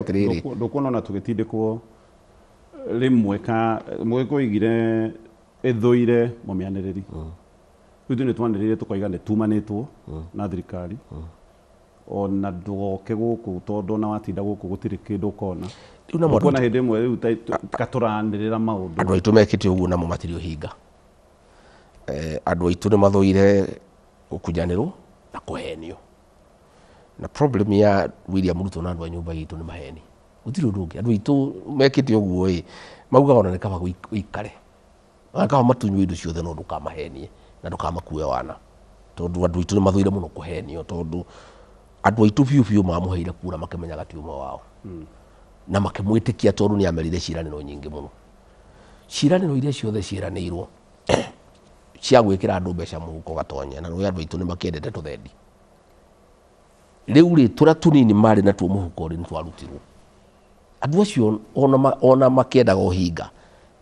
atiriri ndukuona na tugitindikwo rimwe ka mweko igire ethoire mumianiriri ithu ni twanirire tukoiga ni tumanitwo na thirikari ona ndugoke guku tondu na watinda guku gutiri kindu kona kuna hindi mwe riu katuranirira maundu andu aitu mekite uguo namo matirio hinga andu aitu ni mathoire gukunyanirwo na kuhenio na problem ya William Ruto na andu a nyumba yitu ni maheni gutiri undu ungi andu aitu mekite uguo mauga ona ni kaba guikare akaba matunywe indo ciothe no ndukamahenie na ndukamakue wana tondu andu aitu ni mathoire muno kuhenio tondu andu aitu biu mamuheire kura makimenyaga ti umwe wao na makimwitikia tondu ni amerire ciraniro nyingi muno ciraniro iria ciothe ciranirwo cia gwikira andu mbeca muhuko gatonya na andu aitu ni makiendete tuthendi riu ri tura tunini mari na tuo muhuko ri ntwarutirwo andu acio ona makiendaga uhinga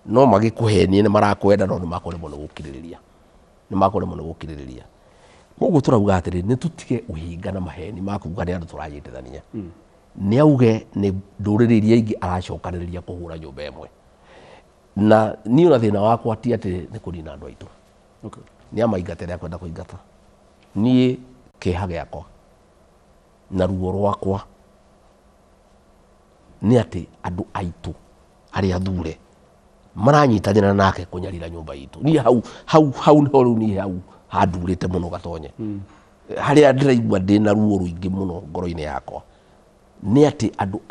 no magikuhenie ni marakwenda no ni makoremo ni gukiririria koguo turauga atiri ni tutige uhinga na maheni makuga ni andu turanyitithania ni auge ni nduriri iria ingi aracokaniriria kuhura nyumba imwe na ni ona thina wakwa ti ati ni kunina andu aitu ni amaingatire akwenda kuingata ni kiha giakwa na ruo rwakwa ni ati andu aitu aria thure maranyitanira nake kunyarira nyumba itu ni hau no riu ni hau handurite muno gatonye haria ndiraigua ndina ruo ruingi muno ngoro-ini yakwa ni ati andu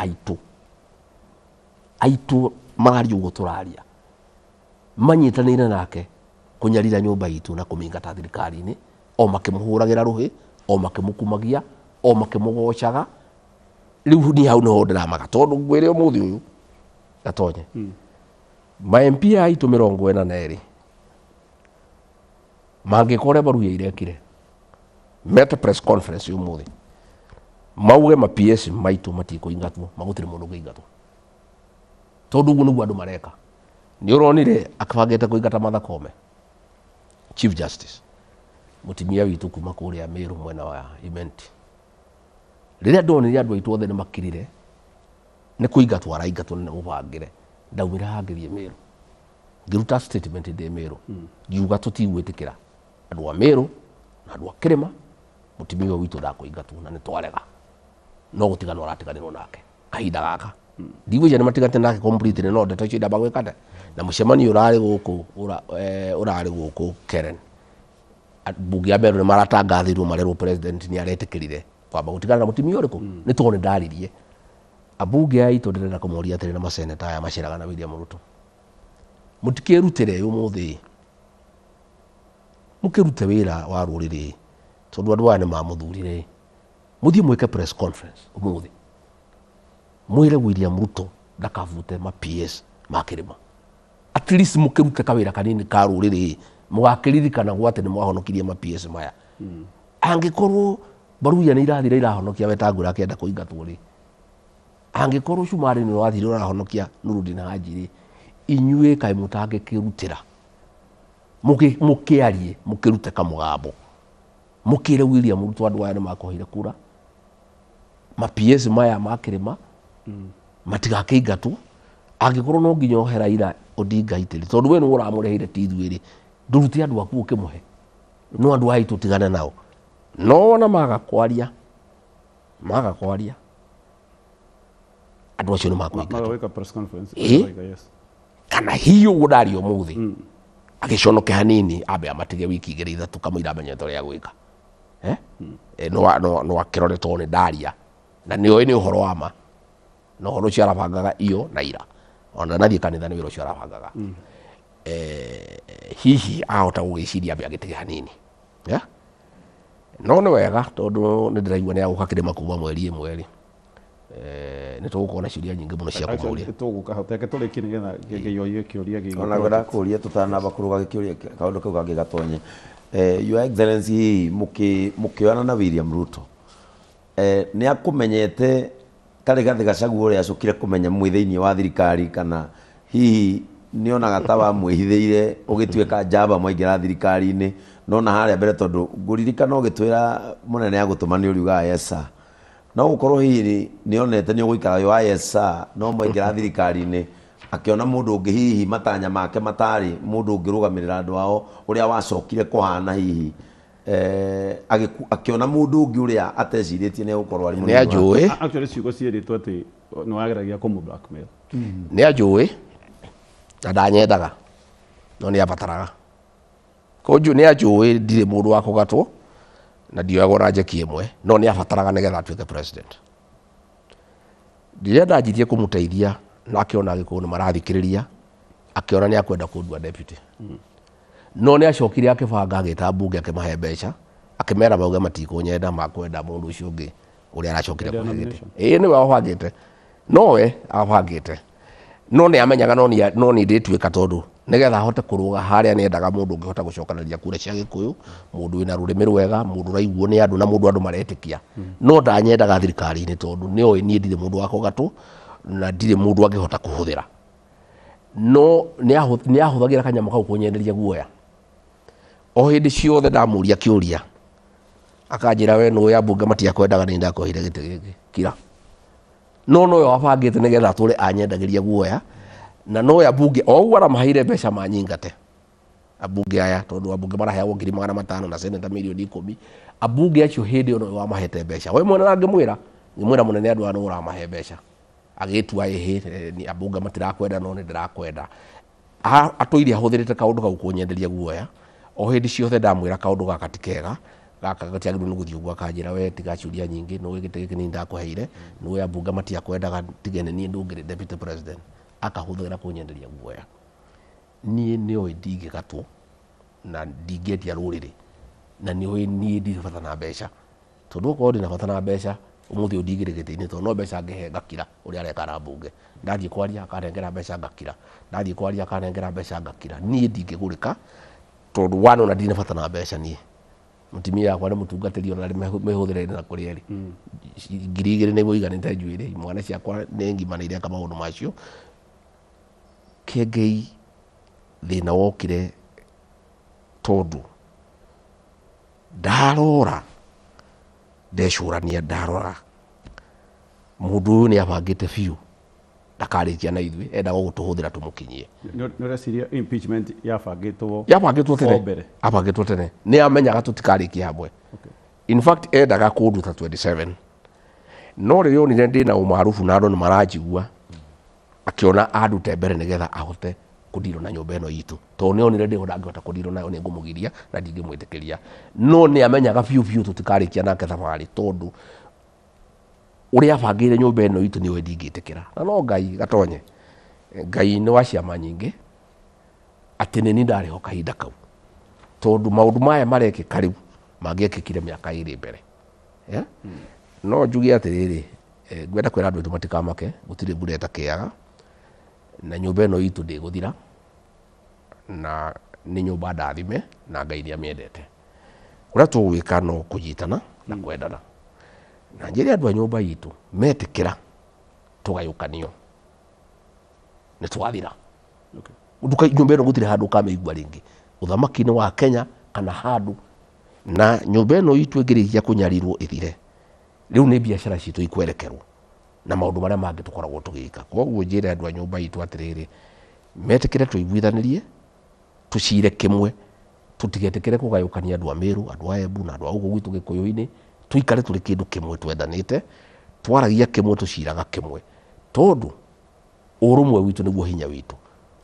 aitu mari ugo turaria manyitanire nake kunyarira nyumba itu na kumingata thirikari-ini o makimuhuragira ruhi o makimukumagia o makimugocaga riu ni hau no ndiramaga tondu ngwire umuthi uyu gatonye ma MP aitu 42 mangikore baruya irekire meta press conference umuthi mauge ma PS maitu matiko ingatwo magutire mundu ngiingatwo tondu uguo niguo andu mareka ni uronire akabangite kuingata Martha Koome Chief Justice mutimia witu kuma kuria Meru mwena wa Imenti riria ndonire andu aitu othe ni makirire ni kuingatwo araingatwo ni mubangire ndaumira hangithie Meru ngiruta statement ndi Meru ngiuga tutigwitikira andu a Meru na andu a Kirima mutimia witu ndakuingatwo na ni twarega no gutigana uratiganirwo nake kahinda gaka ndigwija ni matigate nake completely no ndeto icio ndamba gwikate na mucemanio urari guku Keren bunge ya Meru ni maratangathirwo marerwo president ni aretikirire kwamba gutigana na mutimia uriku ni tone ndaririe abunge aitu ndirenda kumuria atiri na maseneta aya maceraga na William Ruto mutikirutire umuthi mukirute wira wa ruriri tondu andu aya ni mamuthurire muthie mwike press conference umuthi mwire William Ruto ndakavute ma PS makirima at least mukirute kawira kanini ka ruriri mugakiririkana gwate ni mwahonokirie ma PS maya angikorwo baruya ni irathira irahonokia wetangura akienda kuingatwo ri angikorwo cumari ni wathire urahonokia Nurudin Haji ri inyue kai mutange kirutira mukiarie mukirute kamugambo mukire William Ruto andu aya ni makohire kura ma PS maya makirima matigakiingatwo angikorwo no nginya ohera ira Odinga itiri tondu we ni uramurehire tithwiri nduruti andu aku ukimuhe no andu aitu tigana nao no na magakwaria andu acio ni makuingatwo press conference yes kana hiyo gudario muthi agiconoke hanini ambe amatige wiki igiri ithatu kamwira amenye toria gwika no akirore tone ndaria na ni uhoro wa ma no horo cia arabangaga iyo na ira ona nathie kanitha ni wiro cia arabangaga hihi ahota gugiciria ambe agitige hanini no ni wega tondu ni ndiraigua ni aguka kirima kuma mweri imwe ni tugukorwo ciuria nyingi muno cia kumuria tugukahoteke turikini getha ngeyoie kiuria gi ona gwenda kuria tutanamba kuruga kiuria kaundu kau gangi gatonye Your Excellency mukioana na William Ruto ni akumenyete kari gathi Gachagua uria acukire kumenya mwi thiini wa thirikari kana hihi ni onaga ta wa mwihithiire ugituika njamba mwaingira thirikari-ini no na haria mbere tondu nguririkana ugitwira munene ya gutuma ni uriuga yesa no gukorwo hihi nionete ni uguikara yo ISA no mwaingira thirikari-ini akiona mundu ungi hihi matanya make matari mundu ungirugamirira andu ao uria wacokire kuhana hihi akiona mundu ungi uria ateciritie ni gukorwo ari ni ajui actually ciugo cieritwo ati ni wageragia kumu blackmail ni ajui na ndanyendaga no ni abataraga konju ni ajui ndire mundu wa kugatwo na ndioagora njeki imwe no ni abataraga nigetha atuike president ndirenda njithie kumuteithia na akiona agikuyu ni marathikiriria akiona ni akwenda kundua deputy no ni acokire akibanga agita bunge akimahe mbeca akimera bauga matikunyenda makwenda mundu ucio ungi uria aracokire kuhegete ni we abangite no we abangite no ni amenyaga no ni ndituika tondu nigetha ahote kuruga haria nendaga mundu ungihota gucokanaria kura cia gikuyu mundu wina rurimi rwega mundu raiguo ni andu na mundu maretikia no ndanyendaga thirikari-ini tondu ni oi ni ndire mundu wa kugatwo na ndire mundu angihota kuhuthira no ni ahuthagira kanyama kau kunyenderia guoya o hindi ciothe ndamuria kiuria akanjira we no ya bunge matiakwendaga ni ndakohire gite giki kira no yo abangite nigetha ature anyendagiria guoya na no ya bunge o uara mahire mbeca manyingate abunge aya tondu abunge maraheagwo 500,000 na seneta milioni 10 abunge acio hindi ono wa mahete mbeca we mwena ngimwira munene andu anu uramahe mbeca agitua ni abunge matirakwenda no ni ndirakwenda atuire ahuthirite kaundu kau kunyenderia guoya o hindi ciothe ndamwira kaundu gaka tikega gaka gatiagirwo ni guthii uguo akanjira we tiga ciuria nyingi no gite giki ni ndakuheire no ya bunge matiakwendaga tigene ni ndungire deputy president akahuthira kunyenderia guoya nie ni oi ndingigatwo na ndingetia ruriri na ni oi ni ndibata na mbeca tondu ko ndina bata na mbeca umuthi undigire giti-ini tondu no mbeca ngihe ngakira uria arekara bunge ndathie kwaria akanengera mbeca ngakira ndathie kwaria akanengera mbeca ngakira nie ndingigurika tondu wana na ndina bata na mbeca nie mutimia yakwa ni mutungatiri ona mehuthire na kurieri 2,000 ni muiganite njuiri mwana ciakwa ni ngimanire aka maundu macio kengei thina wokire tondu ndarora ndecurania ndarora mundu uyu ni abangite biu ndakarikia na ithui endaga gutuhuthira tumukinyie nureciria impeachment yabangitwo tene abangitwo tene ni amenyaga tutikarikia hamwe in fact endaga kunduta 27 no riria onire ndina umarufu na andu ni maranjigua akiona andute mbere nigetha ahote kudiro na nyumba ino itu to ni onire ndiho ndangihota kudiro nayo ni ngumugiria na ndingimwitikiria no ni amenyaga biu tutikarikia nake thabari tondu uria abangire nyumba ino itu ni we ndingitikira na no Ngai gatonye Ngai ni wa ciama nyingi ati ni ndariho kahinda kau tondu maundu maya marekika riu mangiekikire miaka iri mbere no njugi atiriri ngwenda kwira andu matikamake gutire mbura itakiaga na nyumba ino itu ndiguthira na ni nyumba ndathime na Ngai ni amiendete uria tugwika no kunyitana na kwendana na njiri andu a nyumba itu metikira tugayukanio ni twathira nduka nyumba ino gutire handu kameigua ringi uthamaki ni wa Kenya kana handu na nyumba ino itu ingirikia kunyarirwo ithire riu ni biashara citu ikwerekerwo na maundu maria mangi tukoragwo tugika koguo njira andu a nyumba itu atiriri metikire tuiguithanirie tucire kimwe tutigetikire kugayukania andu a Meru andu a Embu na andu a ugu gwitu Gikuyu-ini tuikare turi kindu kimwe twendanite twaragia kimwe tuciraga kimwe tondu urumwe witu niguo hinya witu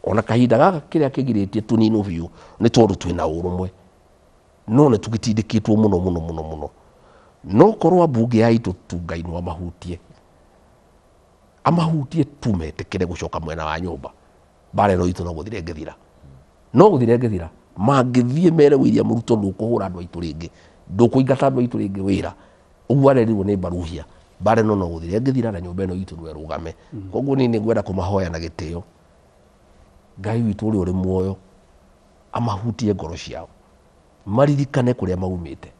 ona kahinda gaka kiria kigiritie tuninu biu ni tondu twina urumwe no ne tugitindikitwo muno no korwa bunge ya itu Ngai no amahutie tumetekere gucoka mwena wa nyumba bare no itu no guthire ngethira mangithie mere William Ruto ndukuhura andu aitu ringi ndukuingata andu aitu ringi wira uguo arerirwo ni Baruhia bare no guthire ngethira na nyumba ino itu no erugame koguo ni ngwenda kumahoya na gitio Ngai witu uri muoyo amahutie ngoro ciao maririkane kuria maumite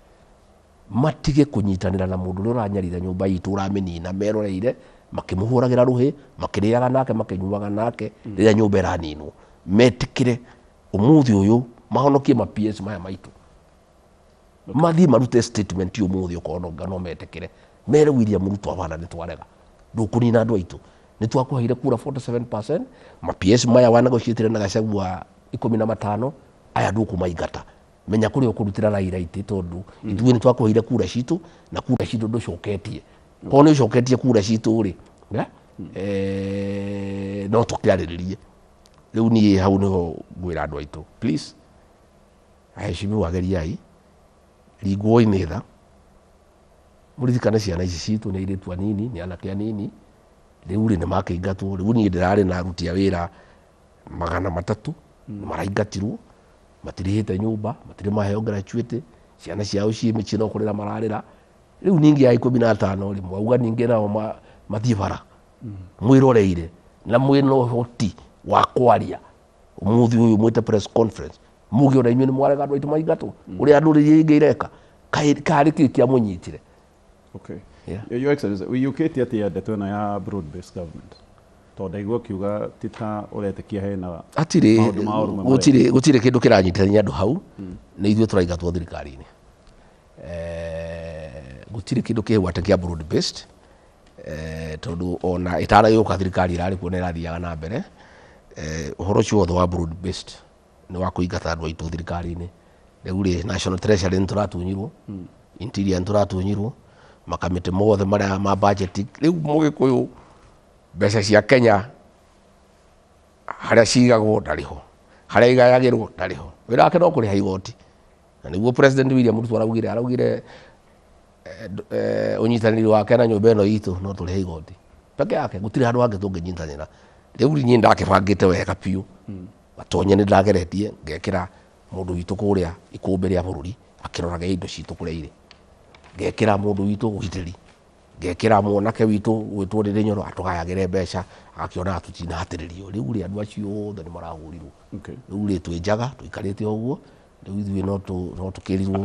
matige kunyitanira na mundu uria uranyarira nyumba itu uraminina meroreire makimuhuragira ruhi makiriaga nake makinyuaga nake riria nyumba iraninwo metikire umuthi uyu mahonokie ma PS maya maitu mathi marute statement umuthi ukono ngano metekire mere William Ruto abana nĩ twarega ndũkũnina andũ aitũ nĩ twakũheire kura 47% ma PS maya wanagotiĩtire na Gachagua 15 aya ndũkũmaingata menya kũrĩa ũkũrutĩra Raila itĩ tondũ ithuĩ nĩ twakũheire kura citũ na kura citũ ndũcoketie korwo nĩ ũcoketie kura citũ rĩ no tũkĩarĩrĩrie rĩu niĩ hau nĩho ngwĩra andũ aitũ please aheshimiwa ageriai rigwo nĩ tha mũririkane ciana ici citũ nĩ airĩtu anini nĩ anake anini rĩu nĩ makĩingatwo rĩu niĩ ndĩrarĩ na aruti a wĩra 300 maraingatirwo matirĩhĩte nyũmba matirĩ maheo gratuity ciana ciao ciĩ mĩciĩ no kũrĩra mararĩra rĩu ningĩ ya 15 rĩmwe auga ningĩ nao mathiĩ bara mwĩroreire na mwĩna ũhoti wa kwaria ũmũthĩ ũyũ mwĩte press conference muge ona inyuĩ nĩ mwarega andũ aitũ maingatwo ũrĩa andũ rĩrĩa ingĩ ireka karĩ kĩ kĩa mũnyitire. Okay. Yeah. Your Excellency, ũiyũkĩtie atĩa ndeto ĩno ya broad based government tondũ ndaigua kiuga tita ũretĩkia hena atirĩ gũtirĩ kĩndũ kĩranyitithania andũ hau nĩ ithuĩ tũraingatwo thirikari-inĩ gũtirĩ kĩndũ kĩhũ atĩ kĩa broad based tondũ ona ĩtaragĩũka thirikari ĩrarĩ kuo nĩ ĩrathiaga na mbere ũhoro ũcio wothe wa broad based nĩ wa kũingata andũ aitũ thirikari-inĩ rĩu rĩ national treasury nĩ tũratunyirwo interior nĩ tũratunyirwo makamĩtĩ mothe marĩa ma budget rĩu mũgĩkũyũ mbeca cia Kenya harĩa cigagwo ndarĩho harĩa igayagĩrwo ndarĩho wĩra wake no kũrĩha igoti na nĩguo president William Ruto araugire ũnyitanĩri wake na nyũmba ĩno itũ no tũrĩhe igoti peke yake gũtirĩ handũ hangĩ tũngĩnyitanĩra rĩu niĩ ndakĩbangĩte wega biũ matonye nĩ ndageretie ngekĩra mũndũ witũ kũrĩa ikũmbĩ rĩa bũrũri akĩroraga indo citũ kũrĩa irĩ ngekĩra mũndũ witũ ũgitĩri ngekĩra mwanake witũ gwĩtwo rĩrĩ Nyoro atũgayagĩre mbeca agakĩona tũtinahatĩrĩrio rĩu rĩ andũ acio othe nĩ marahũrirwo rĩu rĩ twĩ njaga tũikarĩte ũguo rĩu ithuĩ no tũkĩrirwo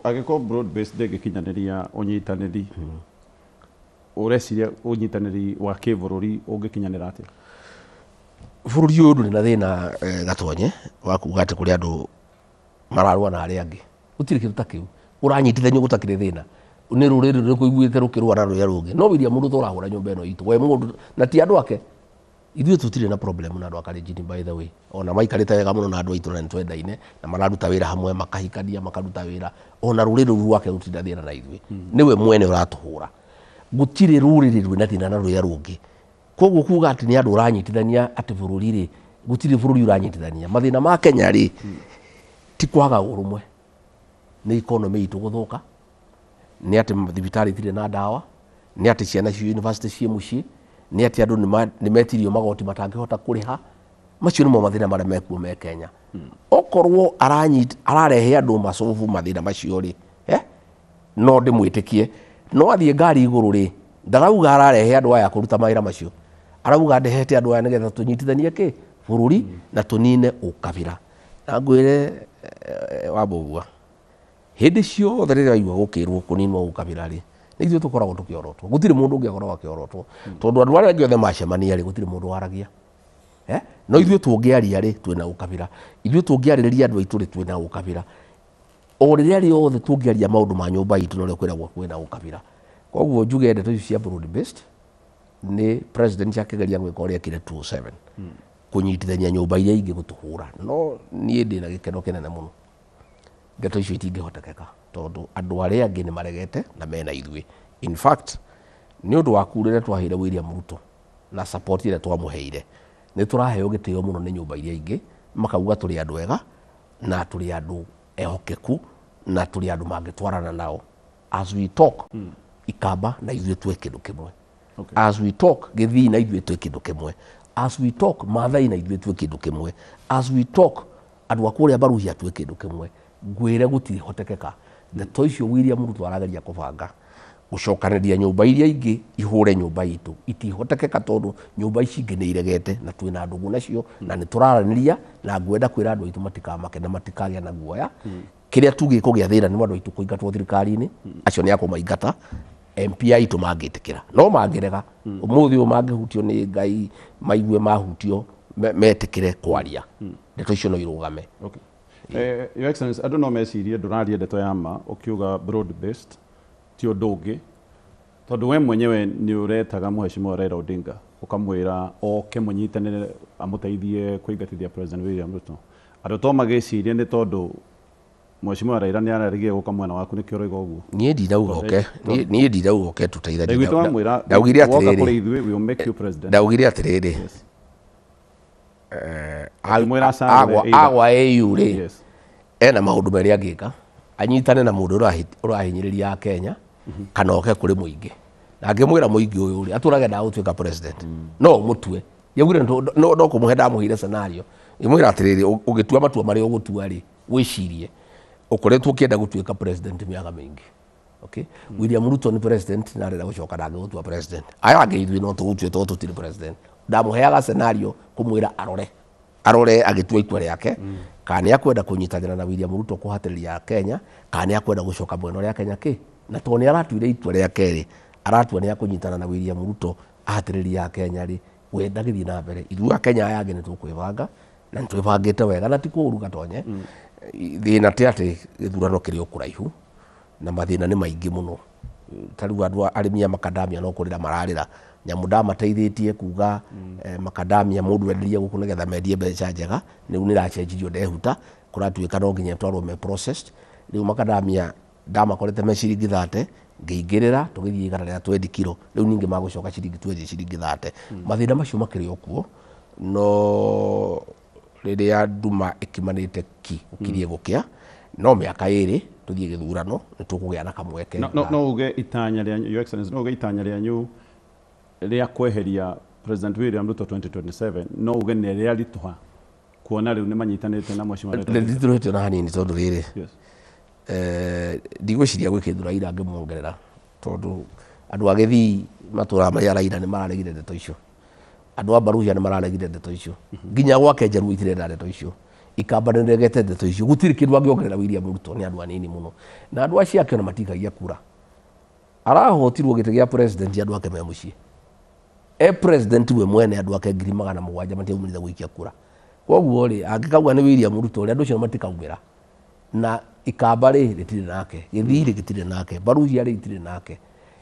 agĩkorwo broad based ndĩngĩkinyanĩria ũnyitanĩri ũreciria ũnyitanĩri wa kĩbũrũri ũngĩkinyanĩra atĩa bũrũri ũyũ ndũrĩ na thĩna gatonye wa kuga atĩ kũrĩ andũ mararũa na arĩa angĩ gũtirĩ kĩndũ ta kĩu ũranyitithanio gũtakĩrĩ thĩna nĩ rũrĩrĩ rũrĩkũ iguĩte rũkĩrũa na rũrĩa rũngĩ no William Ruto ũrahũra nyũmba ĩno itũ we mũndũ na ti andũ ake ithuĩ tũtirĩ na problem na andũ a Kalenjin by the way ona maikarĩte wega mũno na andũ aitũ na nĩtwendaine na mararuta wĩra hamwe makahikania makaruta wĩra ona rũrĩrĩ rũu rwake rũtirĩ thĩna na ithuĩ nĩwe mwene ũratũhũra gũtirĩ rũrĩrĩ rwĩna thĩna na rũrĩa rũngĩ koguo kuga atĩ nĩ andũ ũranyitithania atĩ bũrũri rĩ gũtirĩ bũrũri ũranyitithania mathĩna ma Kenya rĩ ti kwaga ũrũmwe nĩ economy itũ gũthũka nĩ atĩ thibitarĩ itirĩ na ndawa nĩ atĩ ciana cia university ciĩ mũciĩ nĩ atĩ andũ nĩ metirio magoti matangĩhota kũrĩha macio nĩmo mathĩna marĩa mekuo me Kenya okorwo ararehe andũ macovu mathĩna macio rĩ no ndĩmwĩtĩkie no athiĩ ngari igũrũ rĩ ndarauga ararehe andũ aya kũruta mawĩra macio arauga ndehete andũ aya nĩgetha tũnyitithanie kĩ bũrũri na tũnine ũkabira na ngwĩre wambũgua hĩndĩ ciothe rĩrĩa waigua gũkĩrwo kũninwo ũkabira rĩ nĩ ithuĩ tũkoragwo tũkĩorotwo gũtirĩ mũndũ ũngĩ akoragwo akĩorotwo tondũ andũ arĩa angĩ othe macemania rĩ gũtirĩ mũndũ waragia no ithuĩ tũngĩaria rĩ twĩna ũkabira ithuĩ tũngĩarĩrĩria andũ aitũ rĩ twĩna ũkabira o rĩrĩa rĩothe tũngĩaria maũndũ ma nyũmba itũ no kwĩragwo kwĩna ũkabira koguo njuge ndeto ici cia broad based nĩ president akĩgeria gwĩka ũrĩa ekire 207 kũnyitithania nyũmba iria ingĩ gũtũhũra no niĩ ndĩna gĩkeno kĩnene mũno ndeto icio itingĩhotekeka tondũ andũ arĩa angĩ nĩ maregete na mena ithuĩ in fact nĩ ũndũ wa kurĩre twaheire William Ruto na support ĩrĩa twamũheire nĩ tũraheo gĩtĩo mũno nĩ nyũmba iria ingĩ makauga tũrĩ andũ ega na tũrĩ andũ ehokeku na tũrĩ andũ mangĩtwarana nao as we talk ikamba na ithuĩ twĩ kĩndũ kĩmwe as we talk Gĩthii na ithuĩ twĩ kĩndũ kĩmwe as we talk Maathai na ithuĩ twĩ kĩndũ kĩmwe as we talk andũ a kũrĩa Baruhia twĩ kĩndũ kĩmwe ngwĩre gũtihotekeka ndeto icio William Ruto arageria kũbanga gũcokanĩria nyũmba iria ingĩ ihũre nyũmba itũ itihotekeka tondũ nyũmba ici ingĩ nĩ iregete na twĩna ndũgũ nacio na nĩ tũraranĩria na ngwenda kwĩra andũ aitũ matikamake na matikagĩa na guoya kĩrĩa tugĩ kũgĩa thĩna nĩ andũ aitũ kũingatwo thirikari-inĩ acio nĩ akũmaingata MP aitũ mangĩtĩkĩra no mangĩrega ũmũthĩ ũyũ mangĩhutio nĩ Ngai maigue mahutio metĩkĩre kwaria ndeto icio no irũgame. Your Excellency, andũ no mecirie ndũraria ndeto ya ma ũkiuga broad based ti ũndũ ũngĩ tondu we mwenyewe ni uretaga Mheshimiwa Raila Odinga ukamwira oke munyitanire amuteithie kuingatithia President William Ruto andu to magiciria ni tondu Mheshimiwa Raila ni ararigie guka mwena waku ni kio roiga uguo nie ndinauga oke nie ndinauga oke tuteithanie Ndagwito amwira ndaugire kuri atiriri ithuĩ we will make you president ndaugire atiriri Akĩmwĩra acagũre either. agwa AU ri Yes. ena maundu meri angika anyitane na mundu urahinyiriria Kenya kana oke kuri muingi na ngimwira muingi uyu ri aturage nda gutuika president no mutue yegure no kumuhe ndamuhire scenario ngimwira atiriri ugitua matua mari ugutua ri wicirie ukoretwo kienda gutuika president miaka mingi okay William Ruto ni president na rera gucoka ndange gutua president aya ange ithui no tugutue to tutire president ndamuheaga scenario kumwira arore agitua itua riake kana akwenda kunyitanira na William Ruto kuhatiriria Kenya kana akwenda gucoka mwena ria Kenya ki na to ni aratuire itua riake ri aratua ni akunyitana na William Ruto ahatiriria Kenya ri wenda githii na mbere ithuĩ Kenya aya angĩ nĩ tũkwĩbanga na nĩ twĩbangĩte wega na ti kũũru gatonye thĩna tĩ atĩ gĩthurano kĩrĩ o kũraihu na mathĩna nĩ maingĩ mũno ta rĩu andũ arĩmi a makadamia no kũrĩra mararĩra nyamũ ndamateithĩtie kuga makadamia mũndũ enderie gũkũ nĩgetha mendie mbeca njega rĩu nĩ iracenjirio ndehuta kũratuĩka no nginya twarwo me processed rĩu makadamia ndamakorete me ciringi 30 ngĩingĩrĩra tũgĩthiĩ igana rĩa 20 kilo rĩu ningĩ magũcoka ciringi 20 ciringi 30 mathĩna macio makĩrĩ o kuo no rĩrĩa nduma ĩkimanĩte ki ũkirie gũkĩa no mĩaka ĩrĩ tũthiĩ gĩthurano nĩ tũkũgĩa na kamweke no uge itanya rĩanyu your excellency no uge itanya rĩanyu rĩa kweheria President William Ruto 2027 no uge nĩ rĩa ritũha kuona rĩu nĩ manyitanĩte na Mheshimiwa Raila ndithurĩtio na hanini tondũ rĩrĩ yes ndigwĩciria gwĩkĩthura Raila ngĩmuongerera tondũ andũ a Gĩthii matũũraga marĩa Raila nĩ mararegire ndeto icio andũ a Baruhia nĩ mararegire ndeto icio nginya gwake Njaruo itirenda ndeto icio ikamba nĩ regete ndeto icio gũtirĩ kĩndũ angĩongerera William Ruto nĩ andũ anini mũno na andũ acio ake ona matikagia kura arahotirwo gĩtĩ gĩa president andũ ake me mũciĩ president we mwene andũ ake 700 matiaumĩrire gũikia kura koguo rĩ angĩkauga nĩ William Ruto rĩ andũ acio matikaumĩra na ikamba rĩ rĩtirĩ nake Gĩthii rĩtirĩ nake Baruhia rĩ rĩtirĩ nake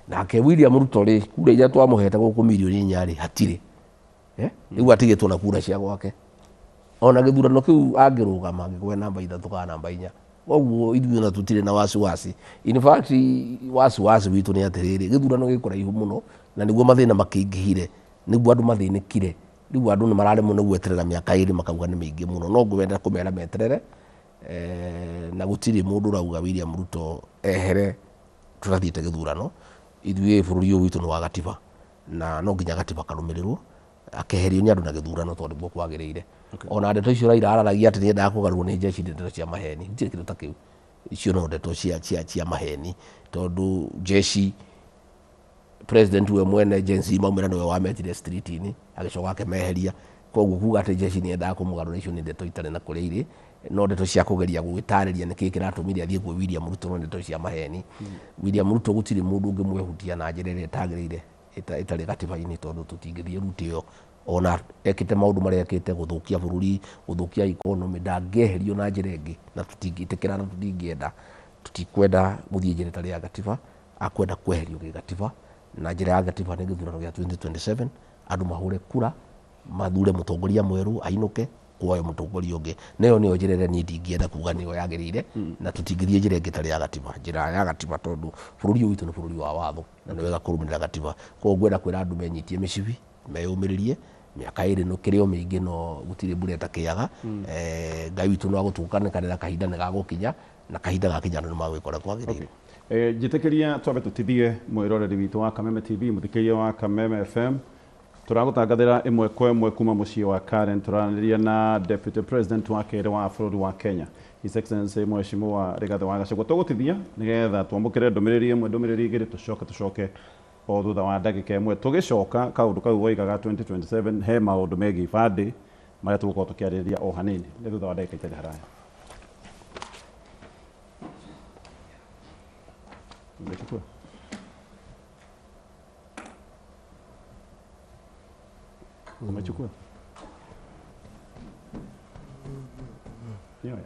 nake William Ruto rĩ kura iria twamũhete gũkũ milioni 4 rĩ hatirĩ rĩu atigĩtwo na kura cia gwake ona gĩthurano kĩu angĩrũgama angĩgwe namba 3 kana namba 4 koguo ithuĩ ona tũtirĩ na wasiwasi in fact wasiwasi witũ nĩ atĩrĩrĩ gĩthurano gĩkũraihu mũno na nĩguo mathĩna makĩingĩhire nĩguo andũ mathĩnĩkire rĩu andũ nĩ mararemwo nĩ gweterera mĩaka 2 makauga nĩ mĩingĩ mũno no ngwenda kũmera meterere na gũtirĩ mũndũ ũrauga William Ruto ehere tũrathiĩte gĩthurano ithuĩ bũrũri ũyũ witũ nĩ wa gatiba na no nginya gatiba karũmĩrĩrwo akeherio nĩ andũ na gĩthurano tondũ guo kwagĩrĩire ona ndeto icio Raila araragia atĩ nĩ endaga kũgarũrwo nĩ jeshi ndeto cia maheni itirĩ kĩndũ ta kĩu icio no ndeto cia maheni tondũ jeshi president we mwene jensi maumĩra nĩwe wametire street-inĩ agĩcoka akemeheria koguo kuga atĩ jeshi nĩ endaga kũmũgarũra icio nĩ ndeto itarĩ na kũrĩa irĩ no ndeto cia kũgeria gwĩtarĩria nĩkĩ kĩratũmire athiĩ kwĩ William Ruto no ndeto cia maheni William Ruto gũtirĩ mũndũ ũngĩmwehutia na njĩra ĩrĩa ĩtagĩrĩire ĩtarĩ gatiba-inĩ tondũ tũtingĩthiĩ ruti ĩyo ona ekĩte maũndũ marĩa ekĩte gũthũkia bũrũri gũthũkia economy ndangĩeherio na njĩra ĩngĩ na tũtingĩtĩkĩra na tũtingĩenda tutikwenda gũthiĩ njĩra ĩtarĩ ya gatiba akwenda kweherio gĩgatiba na njĩra ya gatiba nĩ gĩthurano gĩa 2027 andũ mahũre kura mathure mũtongoria mwerũ ainũke kuoya mũtongoria ũngĩ nayo nĩyo njĩra ĩrĩa niĩ ndingĩenda kuga nĩyo yagĩrĩire na tũtingĩthiĩ njĩra ĩngĩ ĩtarĩ ya gatiba njĩra ya gatiba tondũ bũrũri ũyũ witũ nĩ bũrũri wa watho na nĩ wega kũrũmĩrĩra gatiba koguo ngwenda kwĩra andũ menyitie mĩcibi meyũmĩrĩrie mĩaka 2 no kĩrĩ o mĩingĩ no gũtirĩ mbura ĩtakĩaga Ngai witũ no agũtũkanĩkanĩra kahinda nĩ gagũkinya na kahinda gakinya andũ nĩ magwĩkora kwagĩrĩire njĩtĩkĩria twambe tũtithie mwĩroreri witũ wa Kameme TV mũthikĩria wa Kameme FM tũragũtangathĩra ĩmwe kwa ĩmwe kuma mũciĩ wa Karen tũranĩria na Deputy President wa kerĩ wa bũrũri wa Kenya His Excellency Mheshimiwa Rigathĩ wa Gachagua tũgũtithia nĩgetha twamũkĩre ndũmĩrĩri ĩmwe ndũmĩrĩri igĩrĩ tũcoke o thutha wa ndagĩka ĩmwe tũgĩcoka kaũndũ kau woigaga 2027 he maũndũ megiĩ ibandĩ marĩa tũgũkorwo tũkĩarĩrĩria o hanini nĩ thutha wa ndagĩka itarĩ haraya Umechukua? Umechukua? Ndio.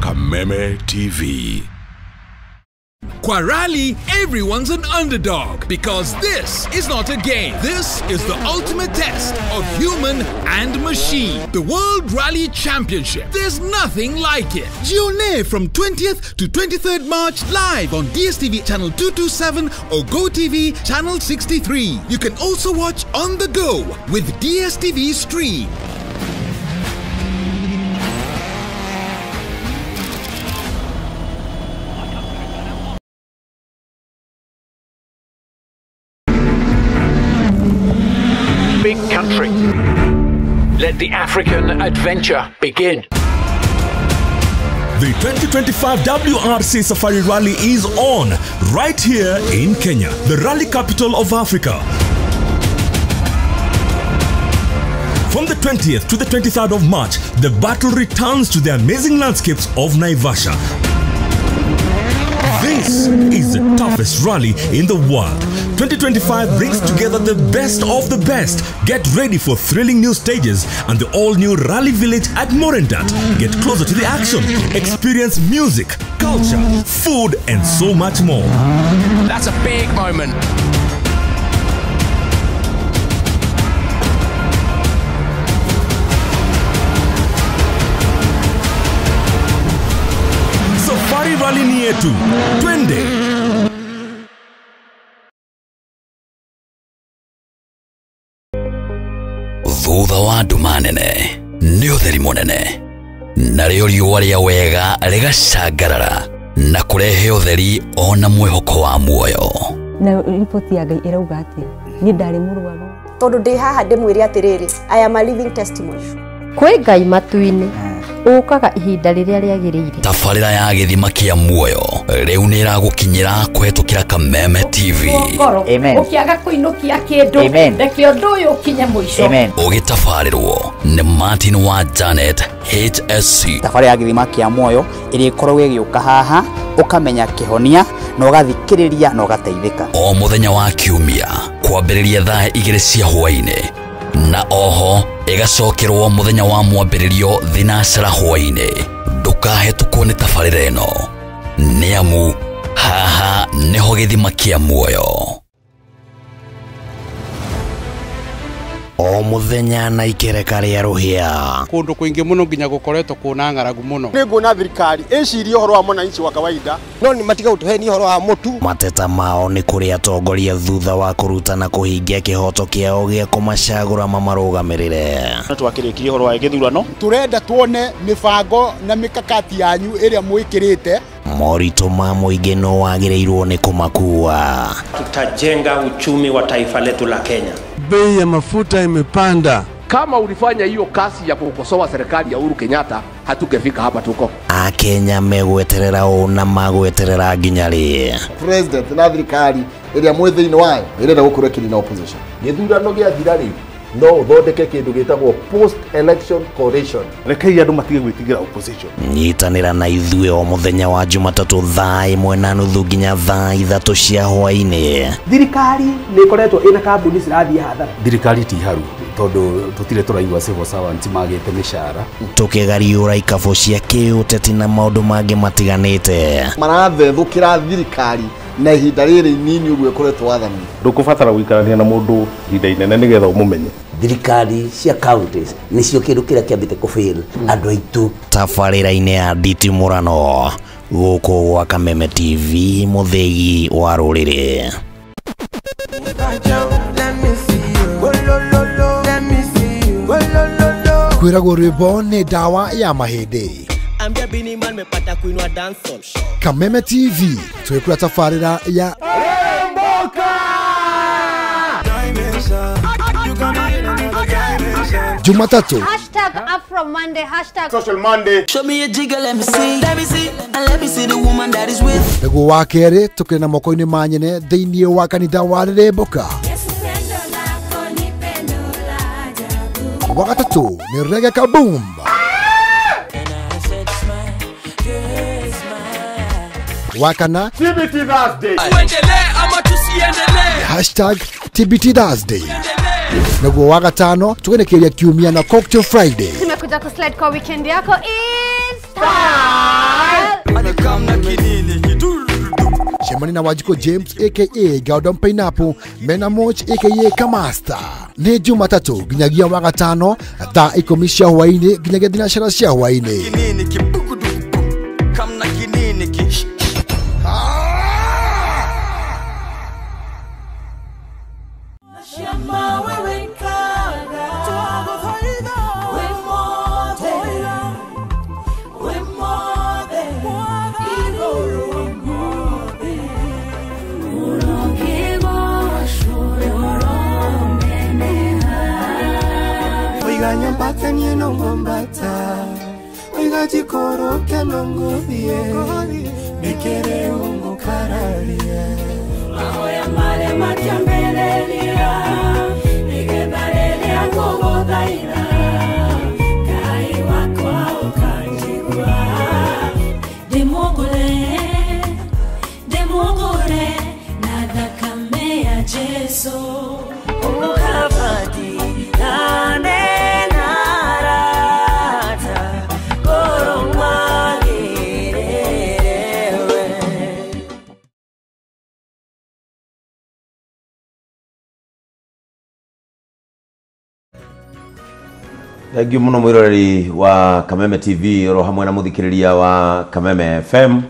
Kameme TV. Kwa Rally, everyone's an underdog because this is not a game. This is the ultimate test of human and machine. The World Rally Championship. There's nothing like it. Jione from 20th to 23rd March live on DSTV channel 227 or GoTV channel 63. You can also watch on the go with DSTV Stream. Big country. Let the African adventure begin. The 2025 WRC Safari Rally is on right here in Kenya, the rally capital of Africa. From the 20th to the 23rd of March, the battle returns to the amazing landscapes of Naivasha. This is the toughest rally in the world. 2025 brings together the best of the best. Get ready for thrilling new stages and the all-new Rally Village at Morendat. Get closer to the action. Experience music, culture, food, and so much more. That's a big moment. Safari Rally ni yetu. Twende. Thutha wa nduma nene nĩ ũtheri mũnene, narĩo riũa rĩa wega rĩgacangarara na kũrehe ũtheri ona mwĩhoko wa muoyo. Na ripoti ya Ngai ĩrauga atĩ niĩ ndarĩ mũrwaru tondũ ndĩ haha ndĩmwĩre atĩrĩrĩ, I am a living testimony. Kwĩ Ngai matu-inĩ ũkaga ihinda rĩrĩa rĩagĩrĩire. Tabarĩra ya gĩthima kĩa muoyo rĩu nĩ ĩragũkinyĩra kũhetũkĩra Kameme TV. Amen. Ũkĩaga kũinũkia kĩndũ reke ũndũ ũyũ ũkinye mũico. Ũgĩtabarĩrwo nĩ Martin wa Janet HSC. Tabarĩra ya gĩthima kĩa muoyo ĩrĩa ĩkoragwo ĩgĩũka haha ũkamenya kĩhonia na ũgathikĩrĩria na ũgateithĩka. O mũthenya wa kiumia kwambĩrĩria thaa 2 cia hwaĩ-inĩ na oho ĩgacokerwo mũthenya wa mwambĩrĩrio thinacara hwaĩ-inĩ. Ndũkahetũkwo nĩ tabarĩra ĩno nĩamu haha nĩho gĩthima kĩa muoyo. O muthenya na ikereka rĩa rũhĩa kũndũ kũingĩ mũno nginya gũkoretwo kũna ng'aragu mũno. Nĩ nguona thirikari ĩcirie ũhoro wa mwananchi wa kawaida no nĩ matiga gũtũhenia ũhoro wa mũtu. Mateta mao nĩ kũrĩ atongoria thutha wa kũrutana kũhingia kĩhoto kĩao gĩa kũmacagũra mamarũgamĩrĩre. Twakĩrĩkirie ũhoro wa gĩthurano tũrenda tuone mĩbango na mĩkakati yanyu ĩrĩa mwĩkĩrĩte. Moritũ ma mũingĩ no wagĩrĩirwo nĩ kũmakua. Tutajenga uchumi wa taifa letu la Kenya. Bei ya mafuta imepanda. Kama ulifanya hiyo kasi ya kukosoa serikali ya Uhuru Kenyatta, hatungefika hapa tuko. Akenya megweterera na magweterera nginya rĩ. President na thirikari ĩrĩa mwĩthĩinĩ wayo ĩrenda gũkũrekeria na opposition. Gĩthurano gĩathira rĩ no ũthondeke kĩndũ gĩtagwo post election coalition. Rekei andũ matige gwĩtigĩra opposition. Nyitanĩra na ithuĩ o mũthenya wa Jumatatũ thaa 1:30 nginya thaa 3 cia hwaĩ-inĩ. Thirikari nĩ ĩkoretwo ĩna kambuni cirathiĩ hathara. Thirikari ti haru tondũ tũtire tũraigua civil servants magĩte mĩcara. Tũkĩgariũra ikabũ cia kĩũteti na maũndũ mangĩ matiganĩte. Marathethũkĩra thirikari na ihinda rĩrĩ inini ũguo ĩkoretwo wathani. Ndũkũbatara gũikarania na mũndũ ihinda inene nĩgetha ũmũmenye. Thirikari cia counties nĩcio kĩndũ kĩrĩa kĩambĩte kũfail andũ aitũ. Tabarĩra-inĩ ya nditimũrano gũkũ gwa Kameme TV, mũthegi wa rũrĩrĩ. Kwĩragwo rwĩmbo nĩ ndawa ya mahĩndĩ. Kameme TV twĩkũra tabarĩra ya Jumatatu #AfroMonday #Social Monday. Show me a jigger, let me see and let me see the woman that is with. Nĩguo wa kerĩ tũkĩrĩ na moko-inĩ ma nyene thĩinĩ wa kanitha wa Rĩrĩmbũka. Wa gatatũ nĩ Reggae Kaboom. Wa kana TBT Thursday. #TBT Thursday. Naguo wa gatano tugerekeria kiumia na Cocktail Friday. Tumekuja kuslide kwa weekend yako is Shemani na Wajiko James aka Gordon Pineapple, Mena Moch aka Kamasta. Ni Jumatatu ginyagia wagatano thaa 10 cia hwaini ginyagia thinacara cia hwaini. Chikoro kenongo die Nekere ungo karalie Mahoya male matiamberelia Nigedarele agogo daira Kai wako au kanjigua Demogore Nada kamea jeso Ukabadi Nane Thank you muno mwiroreri wa Kameme TV oro hamwe na muthikiriria wa Kameme FM.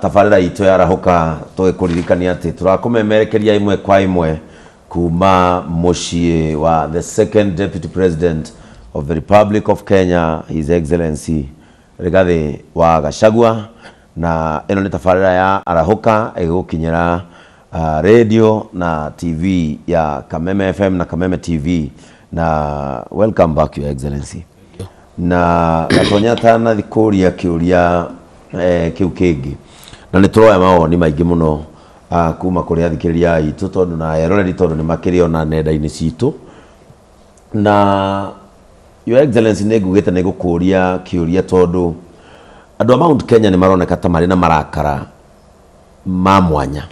Tafarira ito ya rahoka tugikurikania ati turakumemerekeria imwe kwa imwe kuma mucie wa the second deputy president of the Republic of Kenya, His Excellency Rigathi wa Gachagua, na eno ni tafarira ya arahoka egukinyira radio na TV ya Kameme FM na Kameme TV. Na welcome back, Your Excellency. Na gatonya tana thikuria kiuria kiu kingi na nituroya mawoni maingi muno kuma kuri athikiriria itu tondu na eroreri tondu ni makiri ona nenda-ini citu. Na Your Excellency negugite ni gukuria kiuria tondu andu a Mount Kenya ni maroneka ta mari na marakara ma mwanya.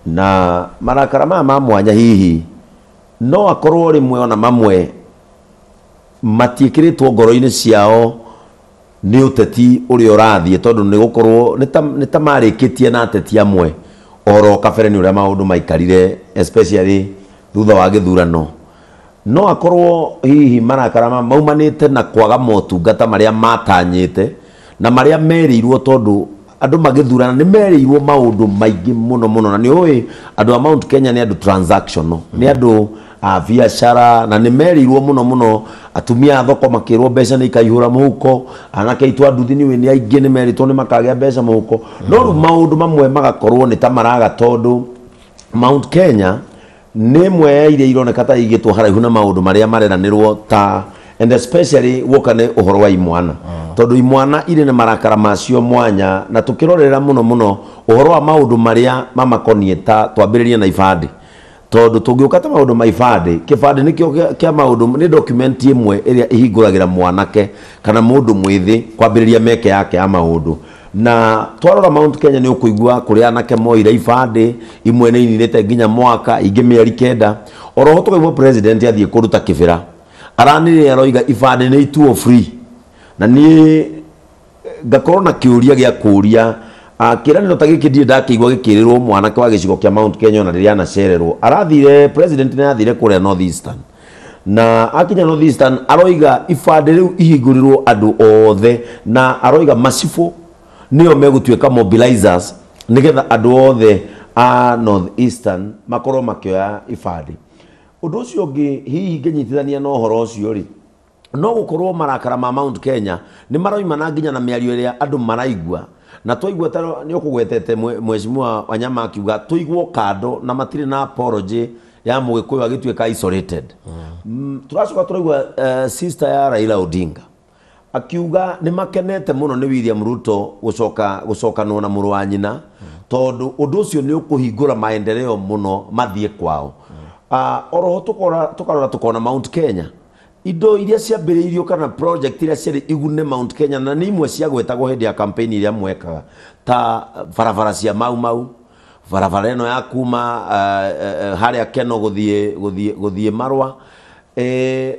Na marakara ma mwanya hihi no akorwo rimwe ona mamwe matikiritwo ngoro-ini ciao ni uteti uri urathie tondu ni gukorwo ni ta marikitie na ateti amwe oro kabere ni uria maundu maikarire especially thutha wa githurano. No akorwo hihi marakara maumanite na kwaga motungata maria matanyite na maria merirwo tondu andu magithurana ni merirwo maundu maingi muno muno. Na ni oi andu a Mount Kenya ni andu transactional, ni andu biashara, na ni merirwo muno muno atumia thoko makirwo mbeca ni ikaihura muhuko, anake itwa nduthini we ni aingi ni meritwo ni makagia mbeca muhuko. No maundu mamwe magakorwo ni ta maraga tondu Mount Kenya ni mwe ya iria ironeka ta igitwo haraihu na maundu maria mareranirwo ta, and especially wokane uhoro wa imwana. Tondu imwana iri na marakara macio mwanya, na tukirorera muno muno uhoro wa maundu maria mamakonie ta twambiriria na ibandi. Tondu tungiukata maundu ma ibandi, kibandi nikio kia maundu ni document imwe iria ihinguragira mwanake kana mundu mwithi kwambiriria meke yake ya maundu. Na twarora Mount Kenya ni ukuigua kuri anake moire ibandi imwe ni inirete nginya mwaka ingi mieri kenda. Oroho tukaigua president athie kuruta kibira aranire aroiga ibandi ni ituo free. Na ni ngakorwo na kiuria gia kuria kiraniro ta giki ndie ndakigwa gikirirwo mwanake wa gicigo kia Mount Kenya na riria na cererwo arathire president ni athire kuria North Eastern. Na akinya North Eastern aroiga ibandi riu ihingurirwo andu othe, na aroiga macifu nio megutuika mobilizers nigetha andu othe a North Eastern makorwo makioya ibandi. Undu ucio ungi hihi nginyitithania no horo ucio ri no gukorwo marakara ma Mount Kenya ni maroima na nginya na miario iria andu maraigua, na twaigua ta ni ukugwetete Mheshimiwa Wanyama akiuga tuigwo kando na matire na apology ya Mugikuyu agituika isolated. Turacoka turaigua sister ya Raila Odinga akiuga ni makenete muno ni William Ruto gucoka no na muru wa nyina tondu undu ucio ni ukuhingura maendeleo muno mathie kwao. Oroho tukona Mount Kenya indo iria ciambiriirio kana project iria ciari igune Mount Kenya na ni imwe cia gwetagwo hindi ya campaign iria mwekaga ta barabara cia mau barabara eno ya kuma haria Keno guthie Marwa,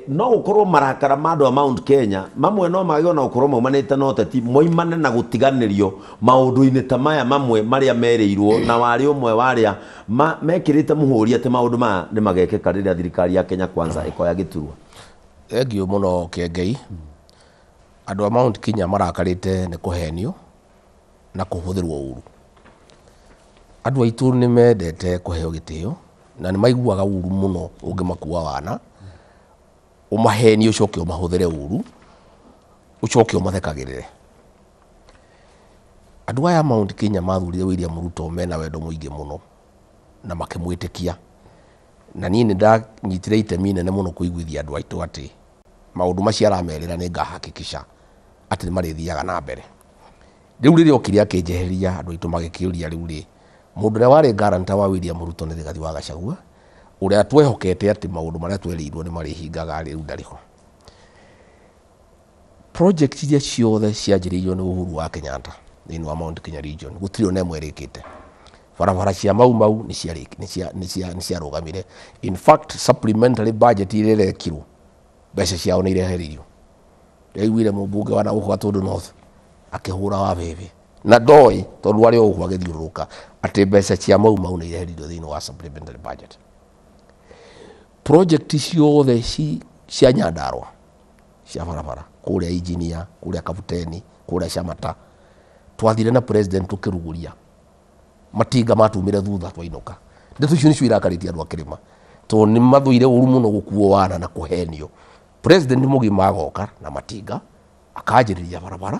no ukorwo marakara mandu a Mount Kenya mamwe no magio na ukorwo maumanite na uteti moimane na gutiganirio maundu-ini ta maya mamwe maria mereirwo na wari umwe waria mekirite muhuri ati maundu ma ni magekeka riria thirikari ya Kenya Kwanza ikoya giturwa. Egio muno Kiengei andu a Mount Kenya marakarite ni kuhenio na kuhuthirwo uru. Andu aitu ni mendete kuheo gitio na ni maiguaga uru muno ungimakua wana umaheni ucoke umahuthere uru ucoke umathekagirire. Andu aya Mount Kenya mathurire William Ruto mena wendo muingi muno na makimwitikia na ni ndanyitire itemi nene muno kuiguithia andu aitu ati maundu macio aramerera ni ngahakikisha ati ni marithiaga na mbere. Riu riria okiria akinjeheria andu aitu magikiuria riu ri mundu uria wari guarantor wa William Ruto ni Rigathi wa Gachagua uria twehokete ati maundu maria twerirwo ni marihingaga riu ndariho. Project iria ciothe cianjiririo ni Uhuru wa Kenyatta thini wa Mount Kenya region gutiri ona imwe rikite. Barabara cia mau ni ciarugamire. In fact supplementary budget ile rekirwo mbeca ciao ni ireheririo. Rĩuire mũmbunge wa Naũgwa Tũndũ North akihura wa bebe na ndoi tondu wari ogwa githiuruka ati mbeca cia mau ni ireheririo thini wa supplementary budget. Project ciothe cia Nyandarua cia barabara kuria engineer kuria Kabuteni kuria Shamata twathire na president tukiruguria matinga matumire thutha twainuka. Ndeto icio nicio irakaritie andu akirima to ni mathuire uru muno gukuo wana na kuhenio. President mugima agoka na matinga akanjiriria barabara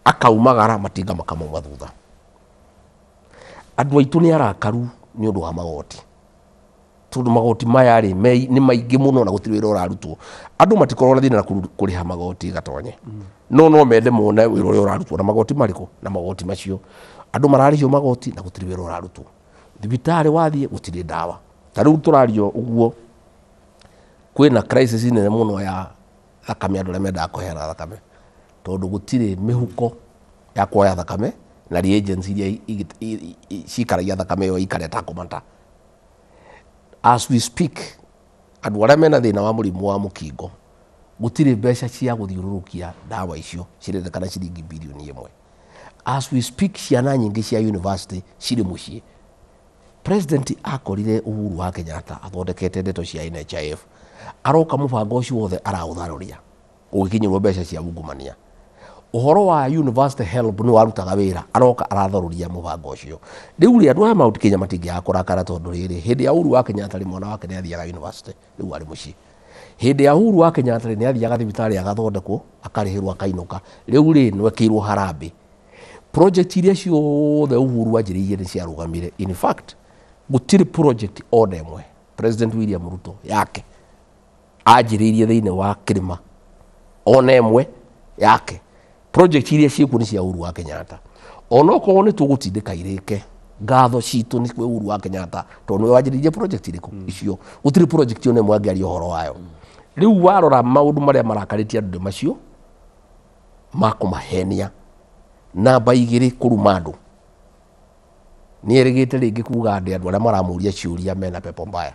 akaumagara matinga makamoma thutha. Andu aitu ni arakaru ni undu wa magoti tondu magoti maya ri ni maingi muno na gutiri wira urarutwo. Andu matikorwo thina na kuriha magoti gatonye no mende mone wira uria urarutwo na magoti mariko na magoti macio andu mararihio magoti na gutiri wira urarutwo. Thibitari wathie gutiri dawa tariu turario uguo kwina crisis nene muno ya thakame andu menda kuhera thakame tondu gutiri mihuko ya kuoya thakame na reagents iria cikaragia thakame yo ikareta kumata. As we speak andu aria mena thina wa murimu wa mukingo gutiri mbeca cia guthiururukia dawa icio cirendekana ciringi bilioni 1. As we speak ciana nyingi cia university ciri mucii. President akorire Uhuru wa Kenyatta athondekete ndeto cia NHIF aroka mubango ucio wothe arautharuria ugikinyirwo mbeca cia ungumania. Uhoro wa university help ni warutaga wira aroka aratharuria mubango ucio. Riu ri andu a Mount Kenya matingia kurakara tondu riri hindi ya Uhuru wa Kenyatta ri mwana wake ni athiaga university riu ari mucii. Hindi ya Uhuru wa Kenyatta ni athiaga thibitari agathondekwo akarihirwo akainuka riu ri nwekirwo harambe. Project iria ciothe Uhuru anjiririe ni ciarugamire. In fact gutiri project ona imwe President William Ruto yake anjiririe thini wa kirima ona imwe yake. Project iria ciku ni cia Uhuru wa Kenyatta onokorwo ni tugutindika irike ngatho citu ni kwe Uhuru wa Kenyatta tondu wanjiririe project iriku icio gutiri project ona imwe angiaria uhoro wayo. Riu warora maundu maria marakaritie andu macio makumahenia namba 2 kuruma andu ni erigite ringi kuga andu aria maramuria ciuria mena pepo mbaya.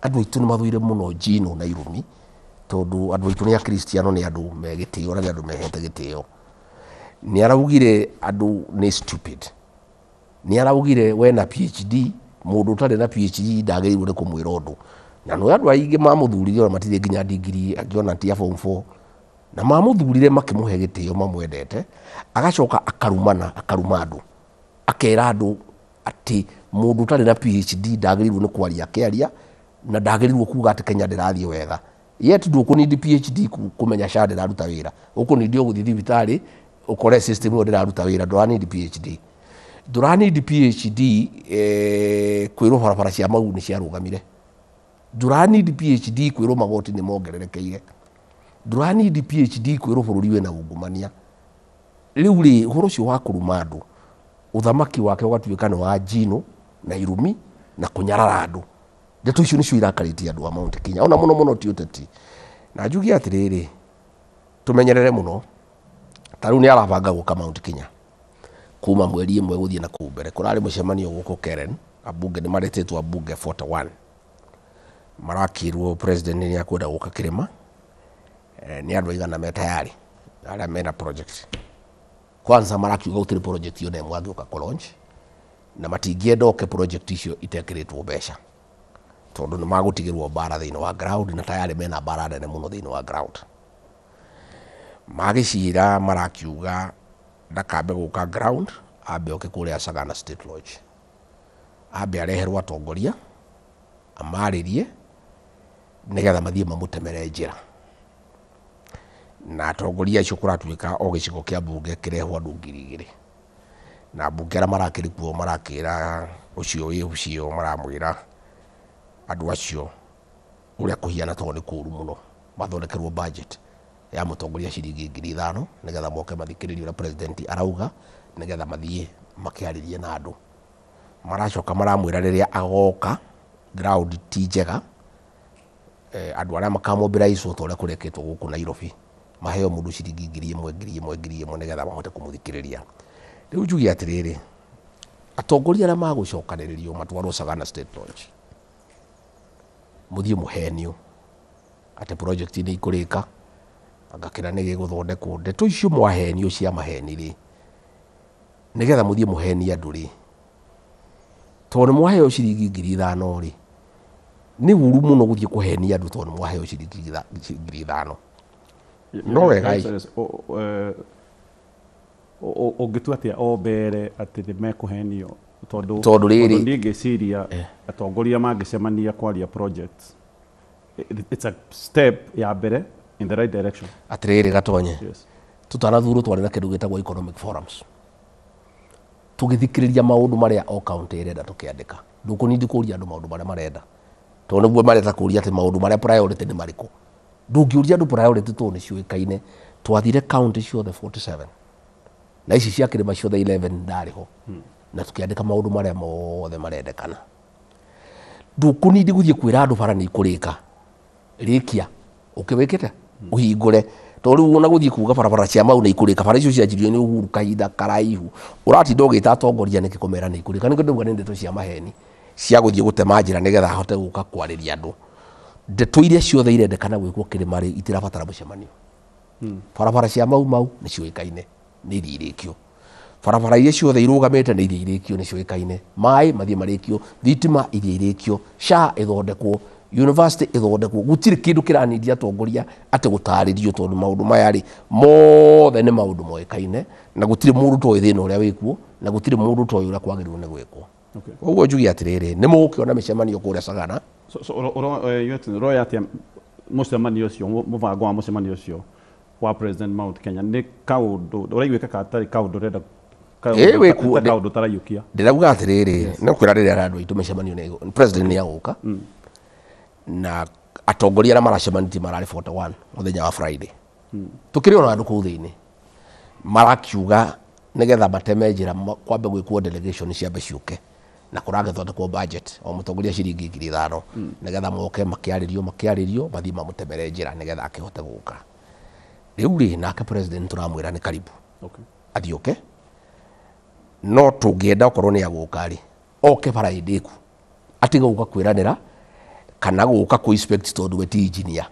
Andu aitu ni mathuire muno Jino na Irumi tondu andu aitu ni akristiano ni andu megitio na andu mehete gitio. Ni araugire andu ni stupid. Ni araugire we na PhD mundu utari na PhD ndagerirwo ni kumwira undu na no andu aingi mamuthurire ona matire nginya degree angiona tia form 4 na mamuthurire makimuhe gitio mamwendete agacoka akaruma andu akera andu ati mundu utari na PhD ndagerirwo ni kwaria kiaria na ndagerirwo kuga ati Kenya ndirathie wega. Yet nduku ni PhD kumenya sha ndiraruta wira uku ni ndio guthi thibitari ukore system yo ndiraruta wira ndurani PhD ndurani PhD kwiro barabara cia mau ni ciarugamire. Ndurani PhD kwiro magoti ni mongererekeire. Ndurani PhD kwiro bururi we na ungumania. Riu ri uhoro cio wa kuruma andu uthamaki wake ugatuikana wa Jino na Irumi na kunyarara andu. Ndeto icio nicio irakaritie andu a Mount Kenya ona muno ti uteti. Na njugi atiriri tumenyerere muno taru ni arabanga guka Mount Kenya kuma mweri 1 guthie na kumbere kurari mucemanio guko Keren abunge ni maretetwo abunge 41 marakirwo president ni akwenda guka kirima ni andu igana me tayari ala mena project kwanza marakiuga gutiri project yo nemwe angiuka ku launch na matingienda oke project icio itekiritwo mbeca tondu ni magutigirwo bara thiini wa ground na tayari mena bara nene muno thiini wa ground magicira marakiuga ndakambe guka ground ambe oke kuria Sagana State Lodge ambe areherwo atongoria amaririe nigetha mathie mamutemere njira na atongoria icio kuratuika o gicigo kia bunge kirehwo andu 2,000 na bunge ara marakiri kuo marakira ucio maramwira andu acio uria kuhiana to ni kuru muno mathondekerwo budget ya mutongoria ciringi 5,000 nigetha moke mathikiririe ura president arauga nigetha mathie makiaririe na andu maracoka maramwira riria agoka ground ti njega andu aria makamobilize utore kureketwo guku Nairobi maheo mundu ciringi 1,000 nigetha mahote kumuthikiriria riu njugi atiriri atongoria aria magucokaniririo matwarwo Sagana State Lodge muthie muhenio ate project ni ikurika agakira ni giguthondekwo ndeto icio mwahenio cia maheni ri nigetha muthie muheni andu ri tondu mwaheo ciringi 5,000 ri ni uru muno guthie kuhenia andu tondu mwaheo ciringi 5,000 no wega ungitua atia o mbere ati ni mekuhenio tondu riri ngiciria atongoria mangicemania kwaria projects it's a step ya mbere in the right direction atiriri gatonye tutanathuru twari na kindu gitagwo economic forums tugithikiriria maundu maria o county irenda tukiandika ndukunindi kuria andu maundu maria marenda tondu bwe mareta kuria ati maundu maria priority ni mariko ndungiuria andu priority to ni ciuikaine twathire county ciothe 47 na ici cia kirima ciothe 11 ndariho na tukiandika maundu maria mothe marendekana ndukunindi guthie kwira andu bara ni ikurika rikia ukiwikite uhingure toriu ona guthie kuga barabara cia mau ni ikurika bara icio cianjirio ni Uhuru kahinda karaihu uratinda ugita atongoria niki kumera ni ikurika ni nduga ni ndeto cia maheni cia guthie gutema njira nigetha ahote guka kwariria andu ndeto iria ciothe irendekana gwikwo kirima ri itirabatara mucemanio barabara cia mau ni ciuikaine ni irikio barabara iria ciothe irugamite ni irikio ni ciuikaine mai mathie marikio thitima iria irikio SHA ithondekwo university ithondekwo gutiri kindu kiranidi atongoria ate gutaririo tondu maundu maya ri mothe ni maundu moikaine na gutiri mundu to thina uria wikuo na gutiri mundu to uria kwagirwo ni gwikwo koguo njugi atiriri ni mugukiona micemanio kuria Sagana roya atia mucemanio ucio mubango wa mucemanio ucio wa president Mount Kenya ni kaundu uraigwika katari kaundu renda kaundu tarayukia ndiraguga atiriri no kwira riria andu aitu micemanio ni president ni aguka na atongoria aria maracemaniti marari 41 muthenya wa Friday tukiriona andu kuu thiini marakiuga nigetha mateme njira kwambe gwikwo delegation ciambe ciuke na kuragethondekwo budget o mutongoria ciringi 5,000 nigetha moke makiaririo mathie mamutemere njira nigetha akihote guka riu ri nake president turamwira ni karibu athioke no tungienda okorwo ni aguka ri oke Friday ku atiga guka kwiranira kana guka ku inspect tondu we ti engineer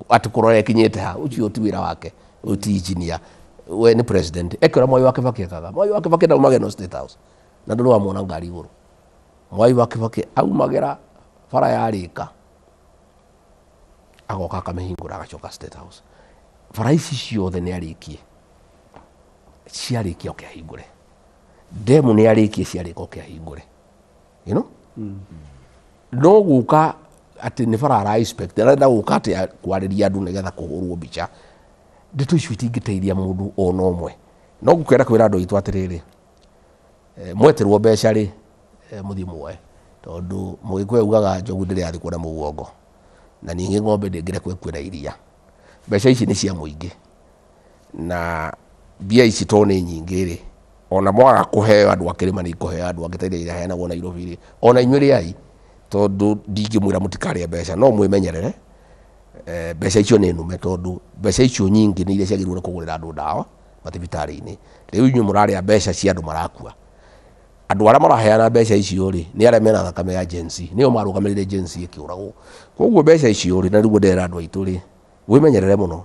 ati kurore kinyete ha ucio ti wira wake uti engineer we ni president ekora Mwai wa Kibaki akaga Mwai wa Kibaki na mageno State House na ndu wa muona ngari iguru Mwai wa Kibaki au magera bara ya rika agoka kamehingura agacoka State House bara ici ciothe ni arikie ciarikie okehingure demu ni arikie ciarika okehingure you know no guka ati ni bara ara inspect arenda guka ati kwariria andu nigetha kuhurwo bicha ndeto icio itingiteithia mundu ona omwe no gukera kwira andu itu atiriri mweterwo mbeca ri muthie muoe tondu mugikwe ugaga njogu ndiri athi kuona mugongo na ningi ng'ombe ndingire kwena iria mbeca ici ni cia muingi na bia ici to ni nyingi ri ona mwaga kuheo andu akirima ni kuheo andu angiteithia ira heanagwo Nairobi ri ona inyuri ai tondu ndingimwira mutikare mbeca no mwimenyerere mbeca icio ni nume tondu mbeca icio nyingi ni iria ciagirwo kugurira andu ndawa mathibitari-ini riu inyu muraria mbeca cia andu marakua andu aria maraheana mbeca icio ri ni aria mena thakame ya agency nio marugamirire agency ikiuragwo koguo mbeca icio ri na rigo ndera andu aitu ri wimenyerere muno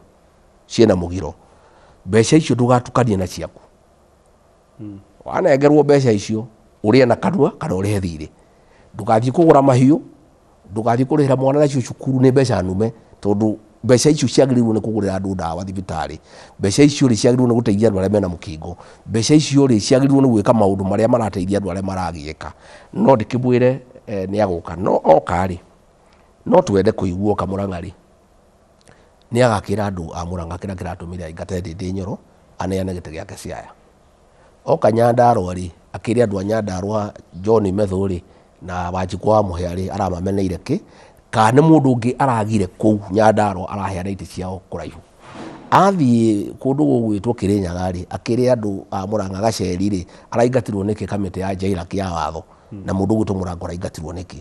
ciena mugiro mbeca icio ndugatukanie na ciaku wanengerwo mbeca icio urie na kanua kana urie thiri ndugathie kugura mahiu ndugathie kurihira mwana nacio cukuru ni mbeca nume tondu mbeca icio ciagĩrĩirwo nĩ kũgũrĩra andũ ndawa thibitarĩ mbeca icio rĩ ciagĩrĩirwo nĩ gũteithia andũ arĩa mena mũkingo mbeca icio rĩ ciagĩrĩirwo nĩ gwĩka maũndũ marĩa marateithia andũ arĩa maragiĩka no ndĩkĩmwĩre nĩ agũka no oka rĩ no twende kũigua oka Mũrang'a rĩ nĩ agakĩra andũ a Mũrang'a kĩrĩa kĩratũmire aingate Ndĩndĩ Nyoro aneane gĩtĩ gĩake Siaya oka Nyandarũa rĩ akĩrĩ andũ a Nyandarũa John Methu rĩ na Wanjikũ wa Mũhĩa rĩ aramameneire kĩ kana nĩ mũndũ ũngĩ aragire kũu Nyandarũa araheana itĩ ciao kũraihu athiĩ kũndũ gũgwĩtwo Kĩrĩnyaga rĩ akĩrĩ andũ a Mũrang'a Gaceri rĩ araingatirwo nĩkĩ kamĩtĩ ya Jairaki ya watho na mũndũ ũgwĩtwo Mũrango araingatirwo nĩkĩ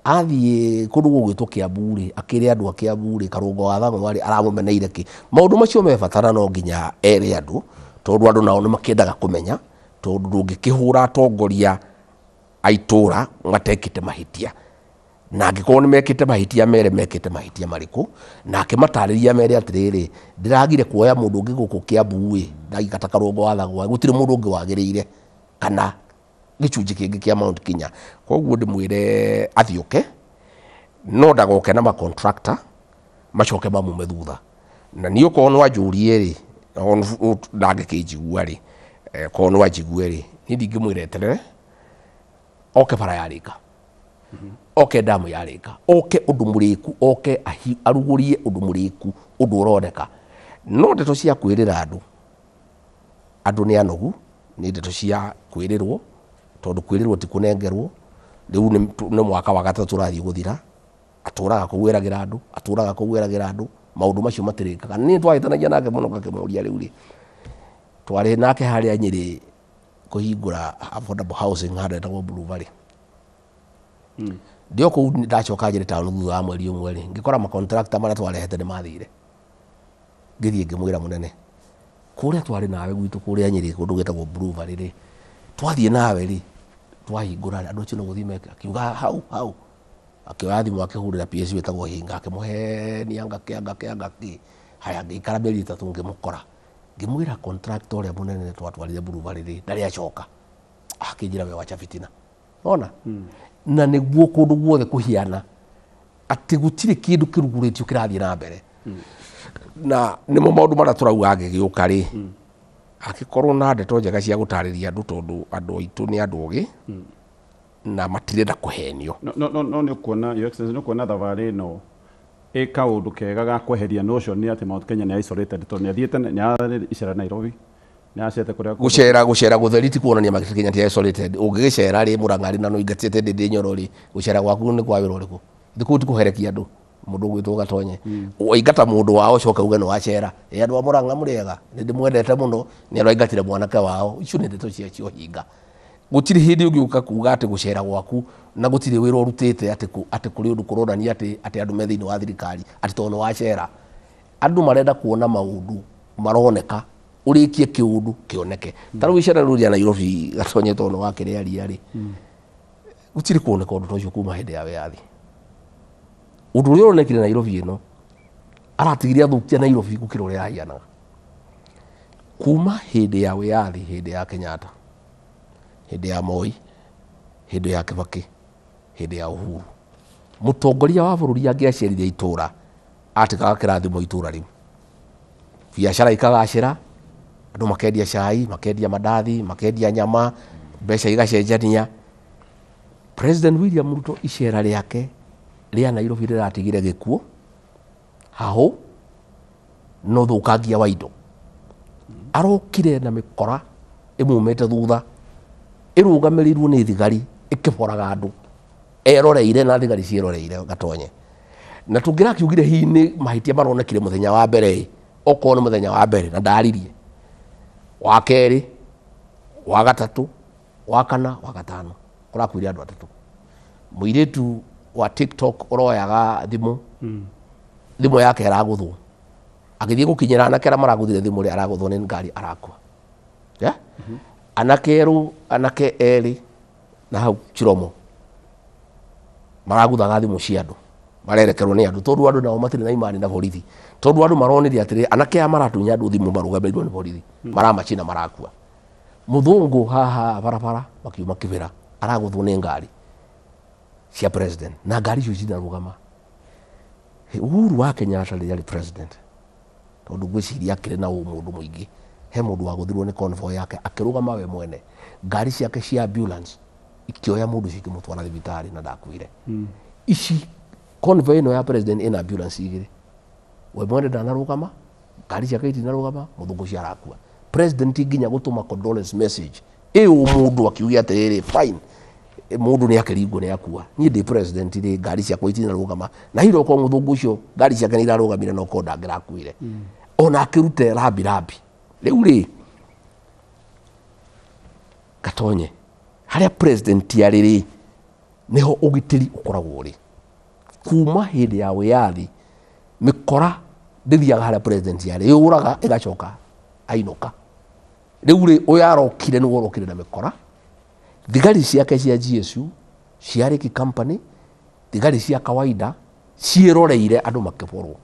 athiĩ kũndũ gũgwĩtwo Kĩambu rĩ akĩrĩ andũ a Kĩambu rĩ Karũngo wa Thang'wa rĩ aramũmeneire kĩ maũndũ macio mebatara no nginya ere andũ tondũ andũ nao nĩ makĩendaga kũmenya tondũ ndũngĩkĩhũra atongoria a itũra matekĩte mahĩtia na angĩkorwo nĩ mekĩte mahĩtia mere mekĩte mahĩtia marĩkũ na akĩmatarĩria mere atĩrĩrĩ ndĩragire kuoya mũndũ ũngĩ gũkũ Kĩambu ĩ ndaigata Karũngo wa Thang'wa gũtirĩ mũndũ ũngĩ wagĩrĩire kana gĩcunjĩ kĩngĩ kĩa Mount Kenya koguo ndĩmwĩre athiũke no ndagoke na macontractor macoke mamume thutha na niĩ okorwo nĩ wanjũrie rĩ ndangĩkĩnjigua rĩ korwo nĩ wanjigue rĩ niĩ ndingĩmwĩra eterere oke bara yarĩka oke damu yarĩka oke ũndũ mũrĩku oke arugũrie ũndũ mũrĩku ũndũ ũroneka no ndeto cia kwĩrĩra andũ nĩ anogu nĩ ndeto cia kwĩrĩrwo tondũ kwĩrĩrwo ti kũnengerwo rĩu nĩ mwaka wa gatatũ tũrathiĩ gũthira atũraga kũgwĩragĩra andũ maũndũ macio matĩrĩkaga nĩ twahĩtanagia nake mũno gakĩmũria rĩu rĩ twarĩ nake harĩa Nyĩrĩ kũhingũra affordable housing harĩa etagwo Blue Valley ndio kũu ndacoka Nyĩrĩ town thutha wa mweri ũmwe rĩ ngĩkora macontractor marĩa twarehete nĩ mathire ngĩthiĩ ngĩmwĩra mũnene kũrĩa twarĩ nawe gwitũ kũrĩa Nyĩrĩ kũndũ gwĩtagwo Blue Valley rĩ twathiĩ nawe rĩ twahingũra andũ acio no gũthiĩ meka akiuga hau akĩoya thimũ akĩhũrĩra PS wĩtagwo Hinga akĩmũhenia ngakĩ haya ngĩikara mĩeri 3 ngĩmũkora ngĩmwĩra contractor ũrĩa mũnene twatwarire Blue Valley rĩ ndarĩ acoka akĩnjĩra we wacha fitina ona na nĩguo kũndũ guothe kũhiana atĩ gũtirĩ kĩndũ kĩrugũrĩtio kĩrathiĩ na mbere na nĩmo maũndũ marĩa tũrauga angĩgĩũka rĩ angĩkorwo na ndeto njega cia gũtarĩria andũ tondũ andũ aitũ nĩ andũ ogĩ na matirenda kũhenio no nĩ kuona your excellency nĩ kuona thabarĩ ĩno ĩ kaũndũ kega ga kweheria notion nĩ atĩ Mount Kenya nĩ isolated tondũ nĩ athiĩte nĩ icera Nairobi nĩ acete kũrĩa gũcera gũtheri ti kuonania Mount Kenya ti isolated ũngĩgĩcera rĩ Mũrang'a rĩ na no ingatĩte Ndĩndĩ Nyoro rĩ gũcera gwaku nĩ kwa wĩra ũrĩkũ thikũ ti kũherekia andũ mũndũ gwĩtwo Gatonye waingata mũndũ wao coka uge nĩ wacera andũ a Mũrang'a mũrĩega nĩ ndĩmwendete mũno nĩ araingatire mwanake wao icio nĩ ndeto cia hinga gũtirĩ hĩndĩ ũngĩũka kuga atĩ gũcera gwaku na gũtirĩ wĩra ũrutĩte atĩ kũrĩ ũndũ kũronania atĩ andũ me thĩinĩ wa thirikari atĩ tondũ nĩ wacera andũ marenda kuona maũndũ maroneka ũrĩkie kĩũndũ kĩoneke ta rĩu icera rĩu rĩa Nairobi Gatonye tondũ wa kĩrĩa ria rĩ gũtirĩ kuoneka ũndũ ũcio kuma hĩndĩ ya wĩyathi ũndũ ũrĩa ũronekire Nairobi ĩno aratigire athũkia Nairobi gũkĩra ũrĩa yahianaga kuma hĩndĩ ya wĩyathi hĩndĩ ya Kenyatta hĩndĩ ya Moi hĩndĩ ya Kibaki hĩndĩ ya Uhuru mũtongoria wa bũrũri angĩacerire itũra atikaga kĩrathimo itũra rĩu biacara ikagacĩra andũ makendia cai makendia mandathi makendia nyama mbeca igacenjania President William Ruto icera rĩake rĩa Nairobi rĩratigire gĩkuo hahũ no thũkangia wa indo arokire na mĩkora ĩmumĩte thutha ĩrũgamĩrĩirwo nĩ thigari ĩkĩboraga andũ eroreire na thigari ciĩroreire Gatonye na tũngĩrakiugire hihi nĩ mahĩtia maronekire mũthenya wa mbere okorwo nĩ mũthenya wa mbere na ndaririe wa kerĩ wa gatatũ wa kana wa gatano kũrakuire andũ atatũ mũirĩtu wa TikTok ũroyaga thimũ yake aragũthwo agĩthiĩ gũkinyĩra anake arĩa maragũthire thimũ rĩ aragũthwo nĩ ngari arakua anake erũ anake erĩ na hau Chiromo maraguthaga thimu cia andu marerekerwo ni andu tondu andu nao matire na imani na borithi tondu andu maronire atiri anake a maratunya andu thimu marugamirwo ni borithi maramacina marakua muthungu haha barabara makiuma kibira araguthwo ni ngari cia president na ngari icio cinarugama Uhuru wa Kenyatta rĩrĩa arĩ president tondu gwiciria akĩrĩ na ũmũndũ mũingĩ he mũndũ waguthirwo ni convoy yake akĩrugama we mwene ngari ciake cia ambulance ikioya mũndũ ucio ikĩmũtwara thibitarĩ na ndakuire ici convoy ĩno ya president ina ambulance igĩrĩ we mwene ndanarugama ngari ciake itinarugama mũthũngũ ũcio arakua president nginya gũtũma condolence message mũndũ akiugia atĩrĩrĩ fine mundu ni akiringwo ni akua ni ndi president ri ngari cia kwitina rugama na hiro ko muthungu ucio ngari cia kanira rugamire no ko ndangira kuire ona akirute rabi riu ri Gatonye haria president yari ri niho ugitiri ukoragwo ri kuma hindi ya wiyathi mikora ndithiaga haria president yari yuraga igacoka ainuka riu ri uyarokire ni worokire na mikora thigari ciake cia GSU ciarĩ ki company thigari cia kawaida ciĩroreire andũ makĩborwo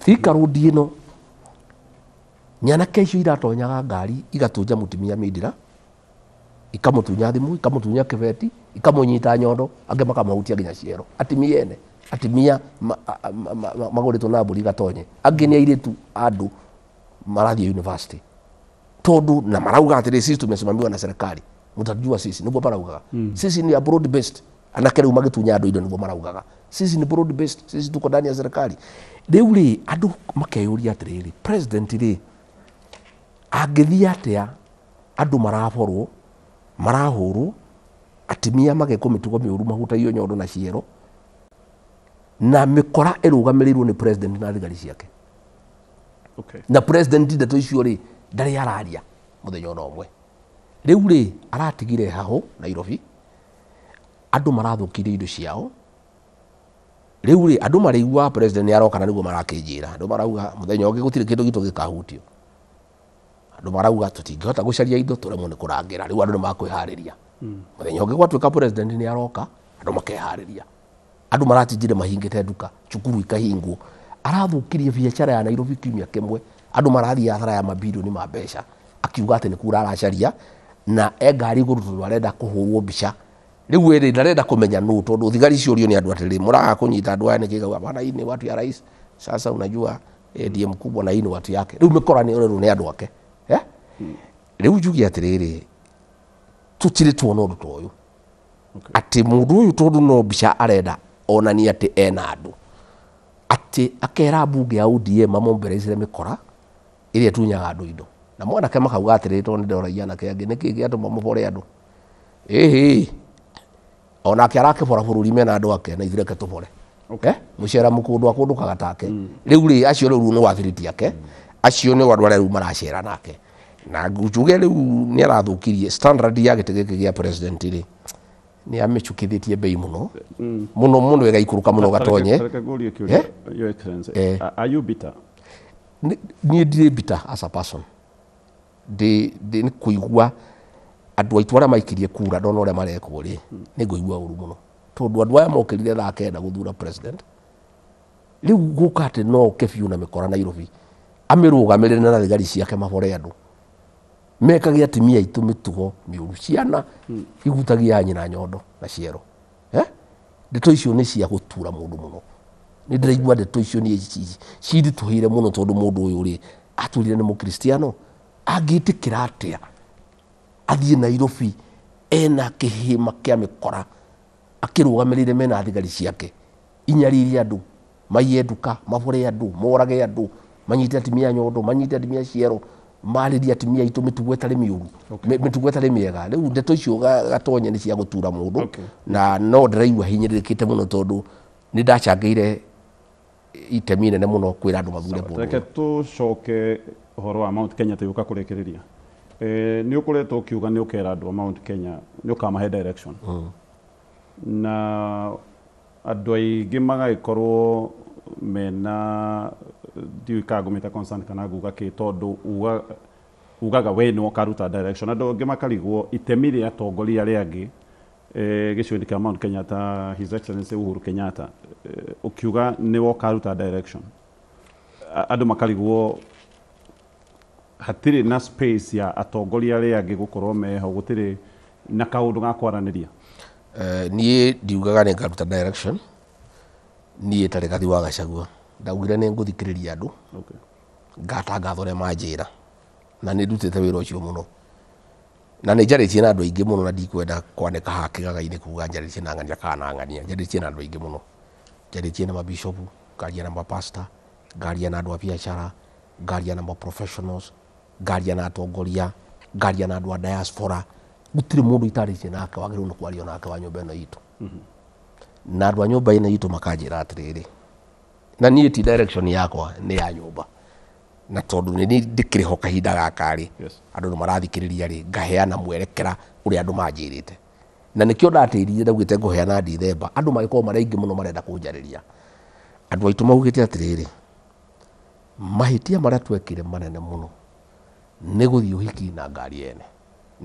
Thika road ĩno nyanake icio iratonyaga ngari igatunja mutumia Mindira ikamutunya thimu ikamutunya kibeti ikamunyita nyondo angĩ makamahutia nginya ciero atimia ene atimia magoretwo na mburi Gatonye angĩ nĩ airĩtu andũ marathie university tondu na marauga atĩrĩ sisi tumesimamiwa na serikali mutajua sisi niguo maraugaga sisi ni broad based anake rĩu magĩtunya andũ indo niguo maraugaga sisi ni broad based sisi tuko ndani ya serikali rĩu rĩ andũ makeyũria atĩrĩrĩ president rĩ angĩthia atĩa andũ maraborwo marahũrwo atimia magekwo mĩtugo mĩũru mahutagio nyondo na ciero na mĩkora ĩrũgamĩrĩirwo ni president na thigari ciake na president ndeto icio rĩ ndarĩ araria mũthenya ũmwe rĩu rĩ aratigire haho Nairobi andũ marathukirie indo ciao rĩu rĩ andũ marĩigua president nĩ aroka na nĩguo marakĩnjĩra andũ marauga mũthenya ũngĩ gũtirĩ kĩndũ gitũ gĩkahutio andũ marauga tũtingĩhota gũcaria indo tũremwo nĩ kũrangĩra rĩu andũ nĩ makwĩharĩria mũthenya ũngĩ gwatuĩka president nĩ aroka andũ makeharĩria andũ maratinjire mahingĩte nduka cukuru ikahingwo arathukirie biacara ya Nairobi kiumia kĩmwe andũ marathiĩ hathara ya mabilioni ma mbeca akiuga atĩ nĩ kura aracaria na ngari igũrũ tondũ arenda kũhũrwo mbica rĩu ĩrĩ ndarenda kũmenya nũ tondũ thigari ciũrio nĩ andũ atĩrĩ mũraga kũnyita andũ aya nĩkĩga bana hii ni watu ya rais sasa unajua ndiye mkubwa na hii ni watu yake rĩu mĩkora nĩ nĩ andũ ake rĩu njugi atĩrĩrĩ tũtirĩ tuona ũndũ ta ũyũ atĩ mũndũ ũyũ tondũ no mbica arenda onania atĩ ena andũ atĩ akera mbunge ya ODM amombereicire mĩkora ĩrĩa tunyaga andũ indo na mwanake makauga atĩrĩrĩ tondũ nĩndoragia nake angĩ nĩkĩ gĩatũma mũbore andũ onake arakĩbora bũrũri mena andũ ake na ithuĩ reke tũbore mũcera mũkũndũ akũndũkaga take rĩu rĩ acio rĩu nĩ wathiriti yake acio nĩ andũ arĩa rĩu maracera nake na njuge rĩu nĩ arathũkirie standard ya gĩtĩ gĩkĩ gĩa president rĩ nĩ amĩcukithĩtie bei mũno mũno ĩgaikũrũka mũno Gatonye are you bitter niĩ ndirĩ bitter as a person nĩ kũigua andũ aitũ arĩa maikirie kura ndona ũrĩa marekwo rĩ nĩ ngũigua ũru mũno tondũ andũ aya mokĩrire thaa kenda gũthura president rĩu gũka atĩ no ũke biũ na mĩkora Nairobi amĩrũgamĩrĩre na thigari ciake mabore andũ mekage atimia aitũ mĩtugo mĩũru ciana ihutagia nyina nyondo na ciero ndeto icio nĩ cia gũtura mũndũ mũno nĩ ndĩraigua ndeto icio nĩ ciritũhĩire mũno tondũ mũndũ ũyũ rĩ aturire nĩ mũkristiano angĩtĩkĩra atĩa athiĩ Nairobi ena kĩhĩma kĩa mĩkora akĩrũgamĩrĩire mena thigari ciake inyaririe andũ maiye nduka mabore andũ morage andũ manyite atimia nyondo manyite atimia ciero marĩria atimia aitũ mĩtugo ĩtarĩ mĩũru mĩtugo ĩtarĩ mĩega rĩu ndeto icio Gatonye nĩ cia gũtura mũndũ na no ndĩraigua hinyĩrĩrĩkĩte mũno tondũ nĩ ndacangĩire itemi inene mũno kwĩra andũ mathure mũndũ reke tũcoke ũhoro wa Mount Kenya tũgĩũka kũrĩkĩrĩria nĩ ũkoretwo ũkiuga nĩ ũkera andũ a Mount Kenya nĩ ũkamahe direction na andũ aingĩ magagĩkorwo mena ndiũĩ kana ngũmĩta concern kana nguga kĩ tondũ ugaga we nĩ ũkaruta direction andũ angĩ makarigwo itemi rĩa atongoria arĩa angĩ gĩcigo-inĩ kĩa Mount Kenyatta, His Excellency Uhuru Kenyatta, ukiuga nĩ wokaruta direction, andũ makarigwo hatirĩ na space ya atongoria arĩa angĩ gũkorwo meho, gũtirĩ na kaũndũ ga kwaranĩria? Niĩ ndiugaga nĩ ngaruta direction, niĩ tarĩ Gathi wa Gachagua ndaugire nĩ ngũthikĩrĩria andũ, ngatangatha ũrĩa manjĩra, na nĩ ndutĩte wĩra ũcio mũno, na nĩ njarĩtie na andũ aingĩ mũno, na ndikwenda kwanĩka hakĩgaga-inĩ kuga njarĩtie na ng'ania kana ng'ania. Njarĩtie na andũ aingĩ mũno, njarĩtie na mabishopu, ngaria na mapasta, ngaria na andũ a biacara, ngaria na professionals, ngaria na atongoria, ngaria na andũ a diaspora. Gũtirĩ mũndũ itarĩtie nake wagĩrĩirwo nĩ kwaria nake wa nyũmba ĩno itũ. Na andũ a nyũmba ĩno itũ makanjĩra atĩrĩrĩ, na niĩ ti direction yakwa, nĩ ya nyũmba, na tondũ nĩ ndĩkĩrĩho kahinda gaka-rĩ, andũ nĩ marathikĩrĩria-rĩ, ngaheana mwerekera ũrĩa andũ manjĩrĩte, na nĩkĩo ndatĩrire ndaugĩte ngũheana Ndithemba, andũ magĩkorwo marĩ aingĩ mũno marenda kũnjarĩria. Andũ aitũ maugĩte atĩrĩrĩ, mahĩtia marĩa twekire manene mũno nĩ gũthiĩ ũhiki na ngari ene,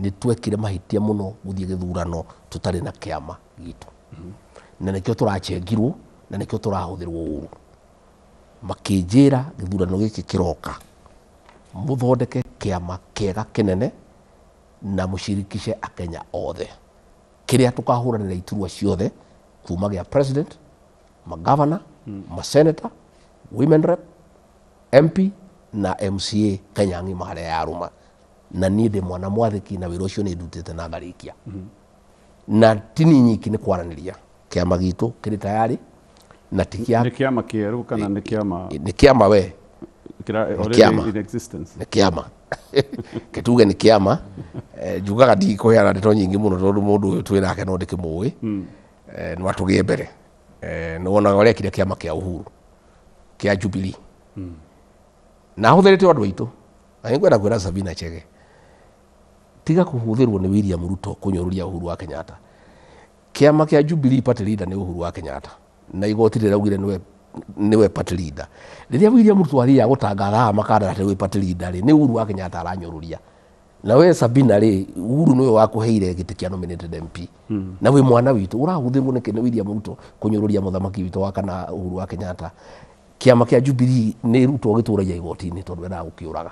nĩ twekire mahĩtia mũno gũthiĩ gĩthurano tũtarĩ na kĩama gitũ, na nĩkĩo tũrachengirwo, na nĩkĩo tũrahũthĩrwo ũru. Makĩnjĩra gĩthurano gĩkĩ kĩroka mũthondeke kĩama kĩega kĩnene na mũcirikishe Akenya othe, kĩrĩa tũkahũranĩra iturwa ciothe kuma gĩa president, magavana, maseneta, women rep, MP na MCA Kenya ng'ima harĩa yarũma. Na niĩ ndĩ mwana mwathĩki na wĩra ũcio nĩ ndutĩte na ngarĩkia. Na tini nyiki nĩ kwaranĩria, kĩama gitũ kĩrĩ tayari, na ti kĩama kĩerũ kana nĩ kĩama? Nĩ kĩama we, nĩ kĩama kĩtuge nĩ kĩama. Njugaga ndikũheana ndeto nyingĩ mũno tondũ mũndũ ũyũ twĩ nake no ndĩkĩmũĩ, nĩ watũgĩe mbere. Nĩ wonaga ũrĩa kĩrĩa kĩama kĩa Uhuru kĩa Jubilee, na hũthĩrĩte andũ aitũ, na nĩngwenda kwĩra Sabina Chege, tiga kũhũthĩrwo nĩ William Ruto kũnyũrũria Uhuru wa Kenyatta. Kĩama kĩa Jubilee party leader nĩ Uhuru wa Kenyatta, na igoti rĩraugire nĩwe party leader. Rĩrĩa William Ruto athiaga gũtangatha makandarati wĩ party leader rĩ, nĩ Uhuru wa Kenyatta aranyũrũria. Na we Sabina rĩ, Uhuru nĩwe wakũheire gĩtĩ kĩa nominated MP, na wĩ mwana witũ ũrahũthĩrwo nĩ William Ruto kũnyũrũria mũthamaki witũ wa kana Uhuru wa Kenyatta. Kĩama kĩa Jubilee nĩ Ruto gĩtũragia igoti-inĩ tondũ endaga gũkĩũraga.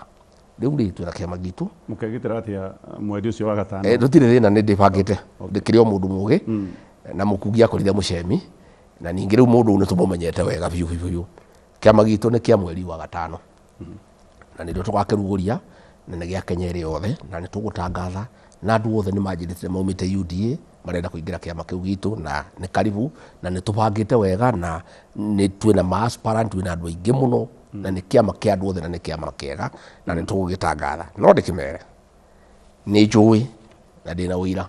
Rĩu rĩ twĩna kĩama gitũ mũkegitĩra atĩa mweri ũcio wa gatano? Tũtirĩ thĩna, nĩ ndĩbangĩte, ndĩkĩrĩ o mũndũ mũgĩ na mũkungi akorire mũcemi, na ningĩ rĩu mũndũ nĩ tũmũmenyete wega biũ biũ. Kĩama gitũ nĩ kĩa mweri wa gatano, na nĩrĩo tũgakĩrugũria, na nĩ gĩa Kenya ĩrĩ yothe, na nĩ tũgũtangatha, na andũ othe nĩ manjĩrĩte maumĩte UDA marenda kũingĩra kĩama kĩu gitũ, na nĩ karibu, na nĩ tũbangĩte wega, na nĩ twĩna ma-aspirant, twĩna andũ aingĩ mũno, na nĩ kĩama kĩa andũ othe, na nĩ kĩama kĩega, na nĩ tũgũgĩtangatha. No ndĩkĩmere nĩ njũĩ na ndĩna ũira,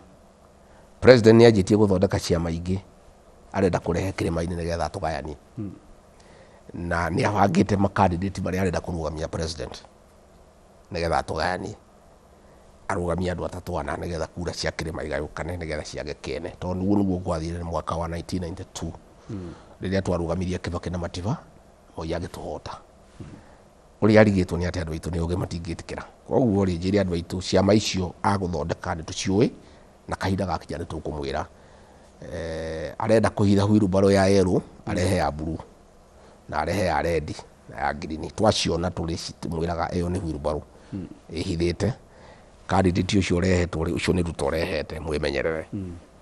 president nĩ anjĩtie gũthondeka ciama ingĩ arenda kũrehe kĩrĩma-inĩ nĩgetha tũgayanie, na nĩ abangĩte makandidate marĩa arenda kũrũgamia president nĩgetha tũgayanie, arũgamia andũ atatũ ana nĩgetha kura cia kĩrĩma igayũkane nĩgetha ciage kĩene, tondũ nĩguo nĩguo gwathire mwaka wa 1992 rĩrĩa twarũgamirie Kibaki na Matiba, Moi agĩtũhota. Ũrĩa arigĩtwo nĩ atĩ andũ aitũ nĩ ũgĩ matingĩtĩkĩra. Koguo rĩ, njĩre andũ aitũ ciama icio agũthondeka nĩ tũciũĩ, na kahinda gakinya nĩ tũkũmwĩra. Arenda kũhitha wheelbarrow ya yerũ, arehe ya blue, na arehe ya red na ya green. Twaciona tũrĩmwĩraga ĩyo nĩ wheelbarrow ĩhithĩte. Candidate ũcio ũrehetwo rĩ, ũcio nĩ Ruto ũrehete, mwĩmenyerere.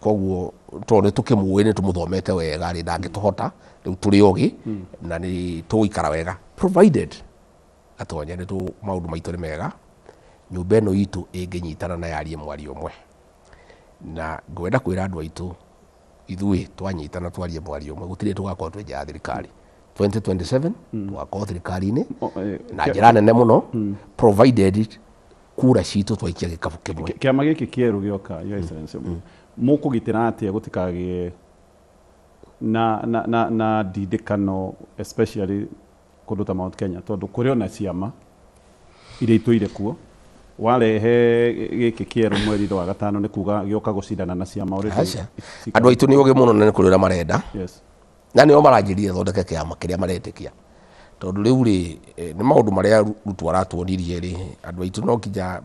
Koguo tondũ tũkĩmũĩ nĩ tũmũthomete wega rĩ, ndangĩtũhota, rĩu tũrĩ ũgĩ na nĩ tũgũikara wega, provided atonye nĩ maũndũ maitũ nĩ mega, nyũmba ĩno itũ ĩngĩnyitana na yarie mwario ũmwe. Na ngwenda kwĩra andũ aitũ, ithuĩ twanyitana twarie mwario ũmwe, gũtirĩ tũgakorwo twĩ nja ya thirikari. 2027 tũgakorwo thirikari-inĩ na njĩra nene mũno, provided kura citũ twaikia gĩkabũ kĩmwe. Kĩama gĩkĩ kĩerũ gĩoka, Your Excellency, mũkũgitĩra atĩa gũtikagĩe na ndindĩkano, especially kũndũ ta Mount Kenya, tondũ kũrĩ ona ciama iria itũire kuo, warehe gĩkĩ kĩerũ mweri wa gatano nĩ kuga gĩoka gũcindana na ciama ũrĩa. Andũ aitũ nĩ ũgĩ mũno na nĩ kũrĩ ũrĩa marenda, na nĩo maranjĩrire thondeke kĩama kĩrĩa maretĩkia, tondũ rĩu rĩ nĩ maũndũ marĩa Ruto aratuonirie rĩ, andũ aitũ no nginya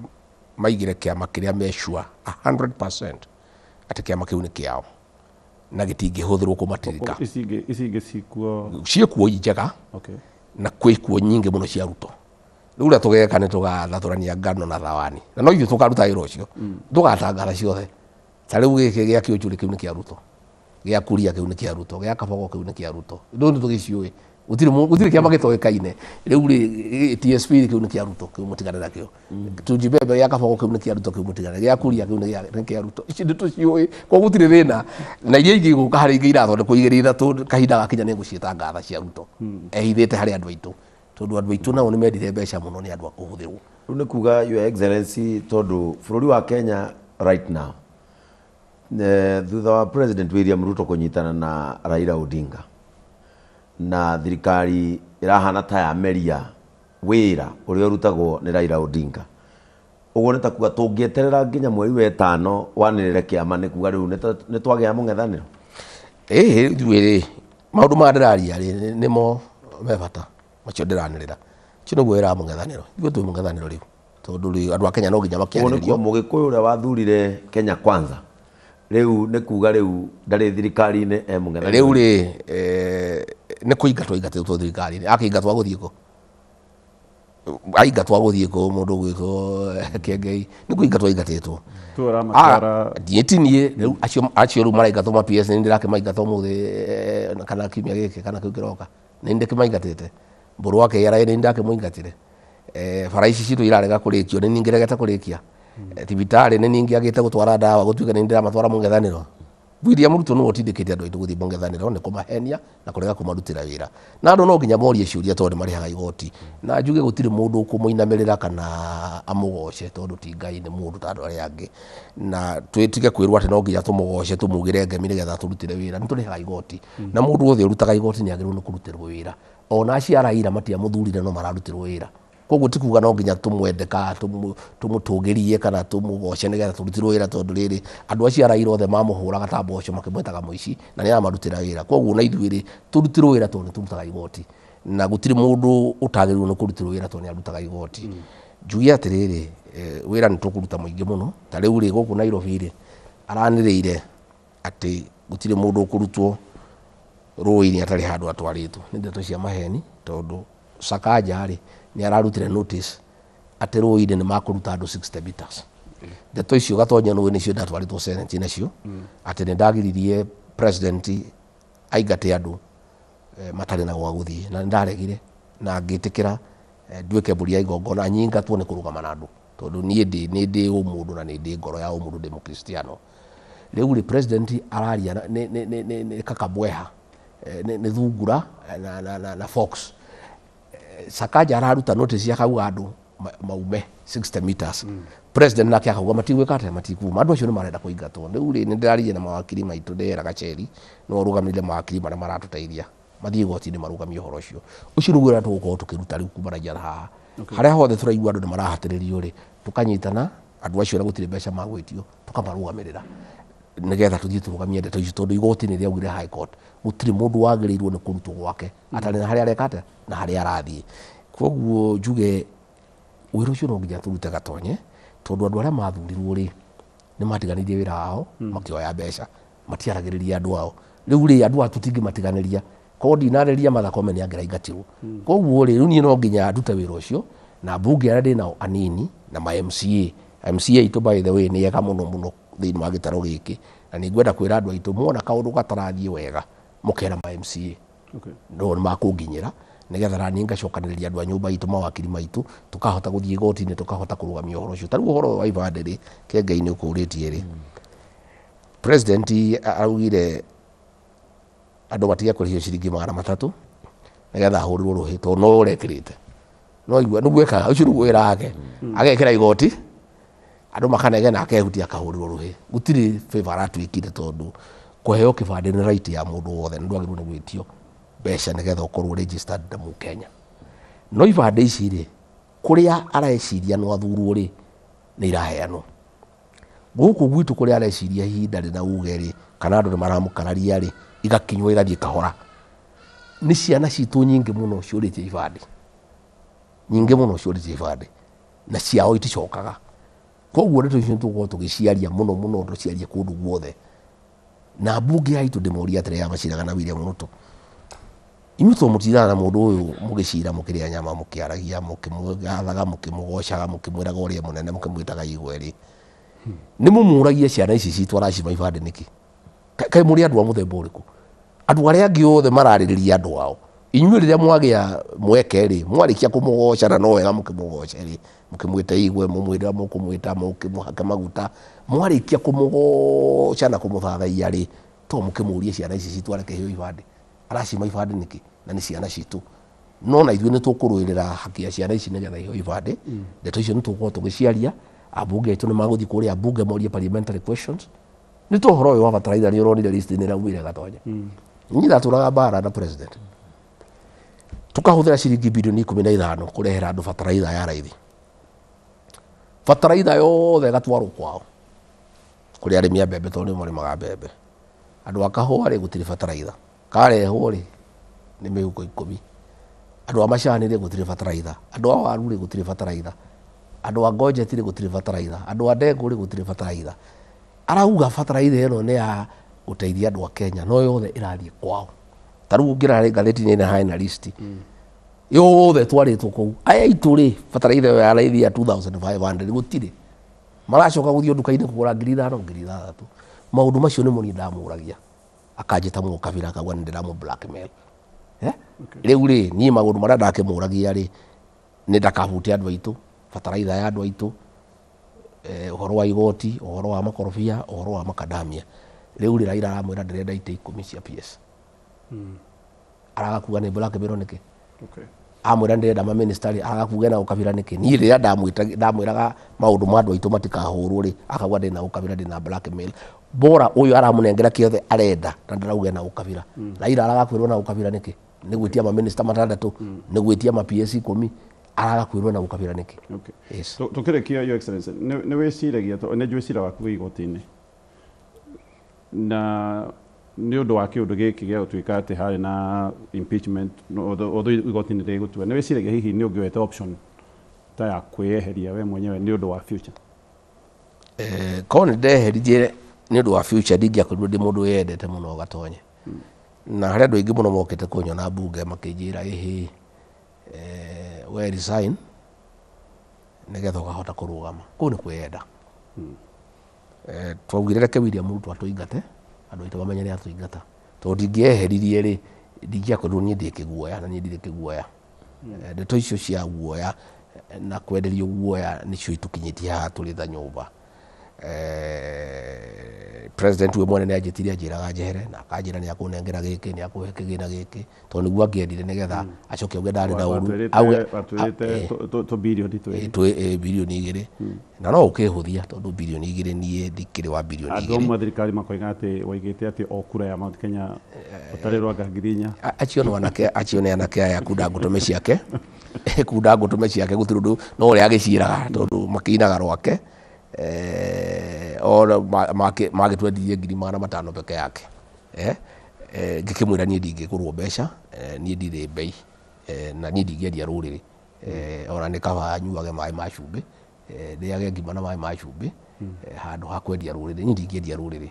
maigire kĩama kĩrĩa me sure 100% ati kiama kiu ni kiao na gitingihũthĩrwo kũmatirika ici ingĩ cikuo ciĩkuo njega na kwĩkuo nyingĩ mũno cia ruto rĩu ũrĩa tũgeka nĩ tũgathathũrania ngano na thawani na no ithuĩ tũkaruta wĩra ũcio tũgatangatha ciothe ta rĩu gĩkĩ gĩa kĩũnjũrĩ kĩu nĩ kĩa ruto gĩa kuria kĩu nĩ kĩa ruto gĩa kabogo kĩu nĩ kĩa ruto ndũ nĩ tũgĩciũĩ gũtirĩ kĩama gĩtoĩkaine rĩu TSP kĩu nĩ kĩa ruto kĩu mũtigane nakĩo tũnjibebe gĩa kabogo kĩu nĩ kĩa ruto kĩu mũtigane gĩa kuria kĩu nĩ kĩa ruto ici nĩ tũciũĩ koguo gũtirĩ thĩna na iria ingĩ gũka harĩ ingĩ irathondekwo igĩrĩ ithatũ kahinda gakinya nĩ ngũciĩta ngatha cia ruto ehithĩte harĩ andũ aitũ tondũ andũ aitũ nao nĩ mendire mbeca mũno nĩ andũ a kũhũthĩrwo rĩu nĩ kuga your excellency tondũ bũrũri wa Kenya right now thutha wa President William Ruto kũnyitana na Raila Odinga na thirikari irahana ta ya meria wĩra ũrĩa ũrutagwo nĩ Raila Odinga ũguo nĩ ta kuga tũngĩeterera nginya mweri wa ĩtano wanĩrĩre kĩama nĩ kuga rĩu nĩ twagĩa mũng'ethanĩro ithuĩ maũndũ ma ndĩraria nĩmo me bata macio ndĩranĩrĩra ũcio nĩguo wĩra wa mũng'ethanĩro ithuĩ twĩ mũng'ethanĩro rĩu tondũ rĩu andũ a Kenya no nginya makĩarĩrĩrio mũgĩkũyũ ũrĩa wathurire Kenya Kwanza rĩu nĩ kuga rĩu ndarĩ thirikari-inĩ mũng'ethanĩro rĩu nĩ kũingatwo aingatĩtwo thirikari-inĩ akĩingatwo agũthiĩ kũ aingatwo agũthiĩ kũ mũndũ gwĩtwo Kĩengei nĩ kũingatwo aingatĩtwo ndiĩtinie rĩu acio rĩu maraingatwo ma PS nĩ ndĩrakĩmaingatwo ũmũthĩ kana kiumia gĩkĩ kana kĩu kĩroka nĩ ndĩkĩmaingatĩte mbũrũ wa KRA nĩ ndakĩmũingatire bara ici citũ irarega kũrĩkio nĩ ningĩ regete kũrĩkia thibitarĩ nĩ ningĩ agĩte gũtwara ndawa gũtuĩka nĩ ndĩramatwara mũng'ethanĩro William Ruto nĩ otindĩkĩte andũ aitũ gũthiĩ mũng'ethanĩro nĩ kũmahenia na kũrega kũmarutĩra wĩra na andũ no nginya morie ciũria tondũ nĩ marĩhaga igoti na njuge gũtirĩ mũndũ ũkũmũinamĩrĩra kana amũgoce tondũ ti Ngai nĩ mũndũ ta andũ arĩa angĩ na twĩtige kwĩrwo atĩ no nginya tũmũgoce tũmugĩre ngemi nĩgetha tũrutĩre wĩra nĩ tũrĩhaga igoti na mũndũ wothe ũrutaga igoti nĩ agĩrĩirwo nĩ kũrutĩrwo wĩra ona acio a Raila matiamũthurire no mararutirwo wĩra koguo ti kuga no nginya tũmwendeka tũmũtũgĩrie kana tũmũgoce nĩgetha tũrutirwo wĩra tondũ rĩrĩ andũ acio a Raila othe mamũhũraga ta mboco makĩmwetaga mũici na nĩ amarutĩra wĩra koguo na ithuĩ tũrutirwo wĩra tondũ nĩ tũrutaga igoti na gũtirĩ mũndũ ũtagĩrĩirwo nĩ kũrutirwo wĩra tondũ nĩ arutaga igoti njuge atĩrĩrĩ wĩra nĩ tũkũruta mũingĩ mũno ta rĩu rĩ gũkũ Nairobi rĩ aranĩrĩire atĩ gũtirĩ mũndũ ũkũrutwo rũĩ-inĩ atarĩ handũ atwarĩtwo nĩ ndeto cia maheni tondũ Sakaja rĩ nĩ ararutire notice atĩ rũĩ-inĩ nĩ makũruta andũ 60 meters ndeto icio gatonya nũĩ nĩcio ndatwarĩtwo Senate nacio atĩ nĩ ndagiririe president aingate andũ matarĩ na gwa gũthiĩ na nĩ ndaregire na ngĩtĩkĩra nduĩke mbũri ya igongona nyingatwo nĩ kũrũgama na andũ tondũ niĩ ndĩ ũmũndũ na nĩ ndĩ ngoro ya ũmũndũ ndĩ mũkristiano rĩu rĩ president araria nĩ kakabweha nĩ thungura na Fox Sakaja araruta notice yakauga andũ maume 60 meters president nake akauga matigwĩka atĩ matikuma andũ acio nĩ marenda kũingatwo rĩu nĩ ndĩraririe na mawakiri maitũ ndĩera Gacheri no rũgamĩrĩire mawakiri marĩa maratũteithia mathiĩ igoti-inĩ marũgamie ũhoro ũcio ũcio nĩguo wĩra tũgũkorwo tũkĩruta rĩu kumanagia na haha harĩa hothe tũraigua andũ nĩ marahatĩrĩrio rĩ tũkanyitana andũ acio na gũtirĩ mbeca magwĩtio tũkamarũgamĩrĩra nĩgetha tũthiĩ tũrũgamie ndeto icio tondũ igoti nĩ rĩaugire High Court gũtirĩ mũndũ wagĩrĩirwo nĩ kũrutwo gwake atarĩ na harĩa arekate na harĩa arathiĩ koguo njuge wĩra ũcio no nginya tũrute gatonye tondũ andũ arĩa mathurirwo rĩ nĩ matiganĩirie wĩra wao makĩoya mbeca matiaragĩrĩria andũ ao rĩu rĩ andũ atu tingĩmatiganĩria koguo ndinarĩria Martha Koome nĩ angĩraingatirwo koguo rĩ rĩu niĩ no nginya ndute wĩra ũcio na mbunge arĩa ndĩ nao anini na ma MCA itũ by the way nĩ ega mũno thĩinĩ wa gĩtaro gĩkĩ na nĩ ngwenda kwĩra andũ aitũ mona kaũndũ gatarathiĩ wega mũkera ma MCA no nĩ makũnginyĩra nĩgetha naniĩ ngacokanĩrĩria andũ a nyũmba itũ mawakiri maitũ tũkahota gũthiĩ igoti-inĩ tũkahota kũrũgamia ũhoro ũcio ta rĩu ũhoro wa ibandĩ rĩ Kĩengei nĩ ũkũrĩtie rĩ president araugire andũ matige kũrĩhio ciringi 300 nĩgetha ahũrĩrwo rũhĩ tondũ no ũrekĩrĩte no igua nĩguo ekaga ũcio nĩguo wĩra wake agekĩra igoti andũ makanege na akehutia akahũrĩrwo rũhĩ gũtirĩ favor aratuĩkire tondũ kũheo kĩbandĩ nĩ right ya mũndũ wothe nĩ ndwagĩrĩirwo nĩ gwĩtio mbeca nĩgetha ũkorwo registered na Mũkenya no ibandĩ ici rĩ kũrĩa areciria no athurwo rĩ nĩ iraheanwo gũkũ gwitũ kũrĩa areciria ihinda rĩ na uge rĩ kana andũ nĩ maramũkararia rĩ igakinywo igathiĩ kahora nĩ ciana citũ nyingĩ mũno ciũrĩtie ibandĩ nyingĩ mũno ciũrĩtie ibandĩ na ciao iticokaga koguo ndeto icio tuguo tugiciaria muno muno tuciarie kundu guothe na bunge yaitu ndemoria atere ya maciraga na William Ruto inyuĩ to mũtiraga na mũndũ ũyũ mũgĩcira mũkĩrĩa nyama mũkĩaragia mũkĩmũgathaga mũkĩmũgocaga mũkĩmwĩraga ũrĩa mũnene mũkĩmwĩtaga igweri nĩ mũmũragia ciana ici citũ aracima ibande nĩkĩ kaĩ mũrĩ andũ a mũthemba ũrĩkũ andũ arĩa angĩ othe mararĩrĩria andũ ao inyuĩ rĩrĩa mwagĩa mweke rĩ mwarĩkia kũmũgoca na no wega mũkĩmũgoca rĩ mũkĩmwĩta igwe mũmwĩra mũkũmwĩta mũkĩmũhaka maguta mwarĩkia kũmũgoca na kũmũthathaia rĩ to mũkĩmũria ciana ici citũ areke heo ibande aracima ibande nĩkĩ na nĩ ciana citũ no na ithuĩ nĩ tũkũrũĩrĩra haki ya ciana ici nĩgetha iheo ibande ndeto icio nĩ tũkorwo tũgĩciaria abunge aitũ nĩ magũthiĩ kũrĩa abunge morie parliamentary questions nĩ to ũhoro ũyũ wa bataraitha nĩ ũronire list nĩ ĩraumire Gatonya niĩ ndatũraga mbara na president tukahũthĩra ciringi bilioni 15 kũrehera andũ bataraitha ya raithi bataraitha yothe ĩgatwarwo kwao kũrĩ arĩmi a mbembe tondũ nĩo marĩmaga mbembe andũ a kahũa rĩ gũtirĩ bataraitha karehwo rĩ nĩ mĩhuko 10 andũ a macani rĩ gũtirĩ bataraitha andũ a waru rĩ gũtirĩ bataraitha andũ a ngojeti rĩ gũtirĩ bataraitha andũ a ndengũ rĩ gũtirĩ bataraitha arauga bataraitha ĩno nĩ ya gũteithia andũ a Kenya no yothe ĩrathiĩ kwao tarĩu ũngĩrarĩ ngathĩti-inĩ ĩno hena list yothe twarĩtwo kũu aya itũ rĩ bataraitha ya raithi ya 2500 gũtirĩ maracoka gũthiĩ nduka-inĩ kũgũra 5,000 6,000 maũndũ macio nĩmo niĩ ndamũragia akanjĩta mũkabira akauga nĩ ndĩramũ blackmail rĩu rĩ niĩ maũndũ marĩa ndakĩmũragia rĩ nĩ ndakahute andũ aitũ bataraitha ya andũ aitũ ũhoro wa igoti ũhoro wa makorobia ũhoro wa makadamia rĩu rĩ Raila aramwĩra ndĩrenda itĩ 10 cia PS aragakuga nĩ blackmail nĩkĩ amwĩra ndĩrenda maministry aragakuga na ũkabira nĩkĩ niĩ rĩrĩa ndamwĩraga maũndũ ma andũ aitũ matikahũrwo rĩ akauga ndĩna ũkabira ndĩna blackmail bora ũyũ aramũnengera kĩothe arenda na ndarauga na ũkabira Raila aragakwĩrwo na ũkabira nĩkĩ nĩ gwĩtia maminister 6 nĩ gwĩtia ma PS 10 aragakwĩrwo na ũkabira nĩkĩ tũkĩrĩkia your excellency nĩ wĩciragia nĩ njũĩcira waku igoti-inĩ na nĩ ũndũ wa kĩũndũ gĩkĩ gĩa gũtuĩka atĩ harĩ na impeachment although igoti-inĩ rĩgũtua nĩ wĩciragia hihi nĩ ũngĩweta option ta ya kwĩyeheria we mwenyewe nĩ ũndũ wa future korwo nĩ ndeheririe nĩ ũndũ wa future ndingĩakorirwo ndĩ mũndũ wĩyendete mũno Gatonye na harĩ andũ aingĩ mũno mokĩte kũnyona bunge makĩnjĩra ĩhĩ we resign nĩgetha ũkahota kũrũgama kũu nĩ kwĩyenda twaugire reke William Ruto atũingate andũ aitũ bamenye nĩ atũingata tondũ ndingĩeheririe rĩ ndingĩakorirwo niĩ ndĩ kĩguoya na niĩ ndirĩ kĩguoya ndeto icio cia guoya na kwenderio guoya nĩcio itũkinyĩtie haha tũrĩ tha nyũmba president we mwene nĩ anjĩtire anjĩraga njehere na akanjĩra nĩ akũnengera gĩkĩ nĩ akũhe kĩgĩna gĩkĩ tondũ nĩguo angĩendire nĩgetha acoke auge ndarĩ na ũru auge bilioni 2 na no ũkĩhũthia tondũ bilioni 2 niĩ ndikĩrĩ wa bilioni 2 andũ amwe thirikari makoiga atĩ waigĩte atĩ o kura ya Mount Kenya ũtarĩ rwa ngangirinya acio nĩ anake aya kunda ngũtũme ciake kunda ngũtũme ciake gũtirĩ ũndũ no ũrĩa agĩciiraga tondũ makĩinaga rwake magĩtwendirie 500 peke yake ngĩkĩmwĩra niĩ ndingĩgũrwo mbeca niĩ ndirĩ mbei na niĩ ndingĩendia rũrĩrĩ ona nĩ kaba nyuage maĩ ma cumbĩ ndĩage ngima na maĩ ma cumbĩ handũ ha kwendia rũrĩrĩ niĩ ndingĩendia rũrĩrĩ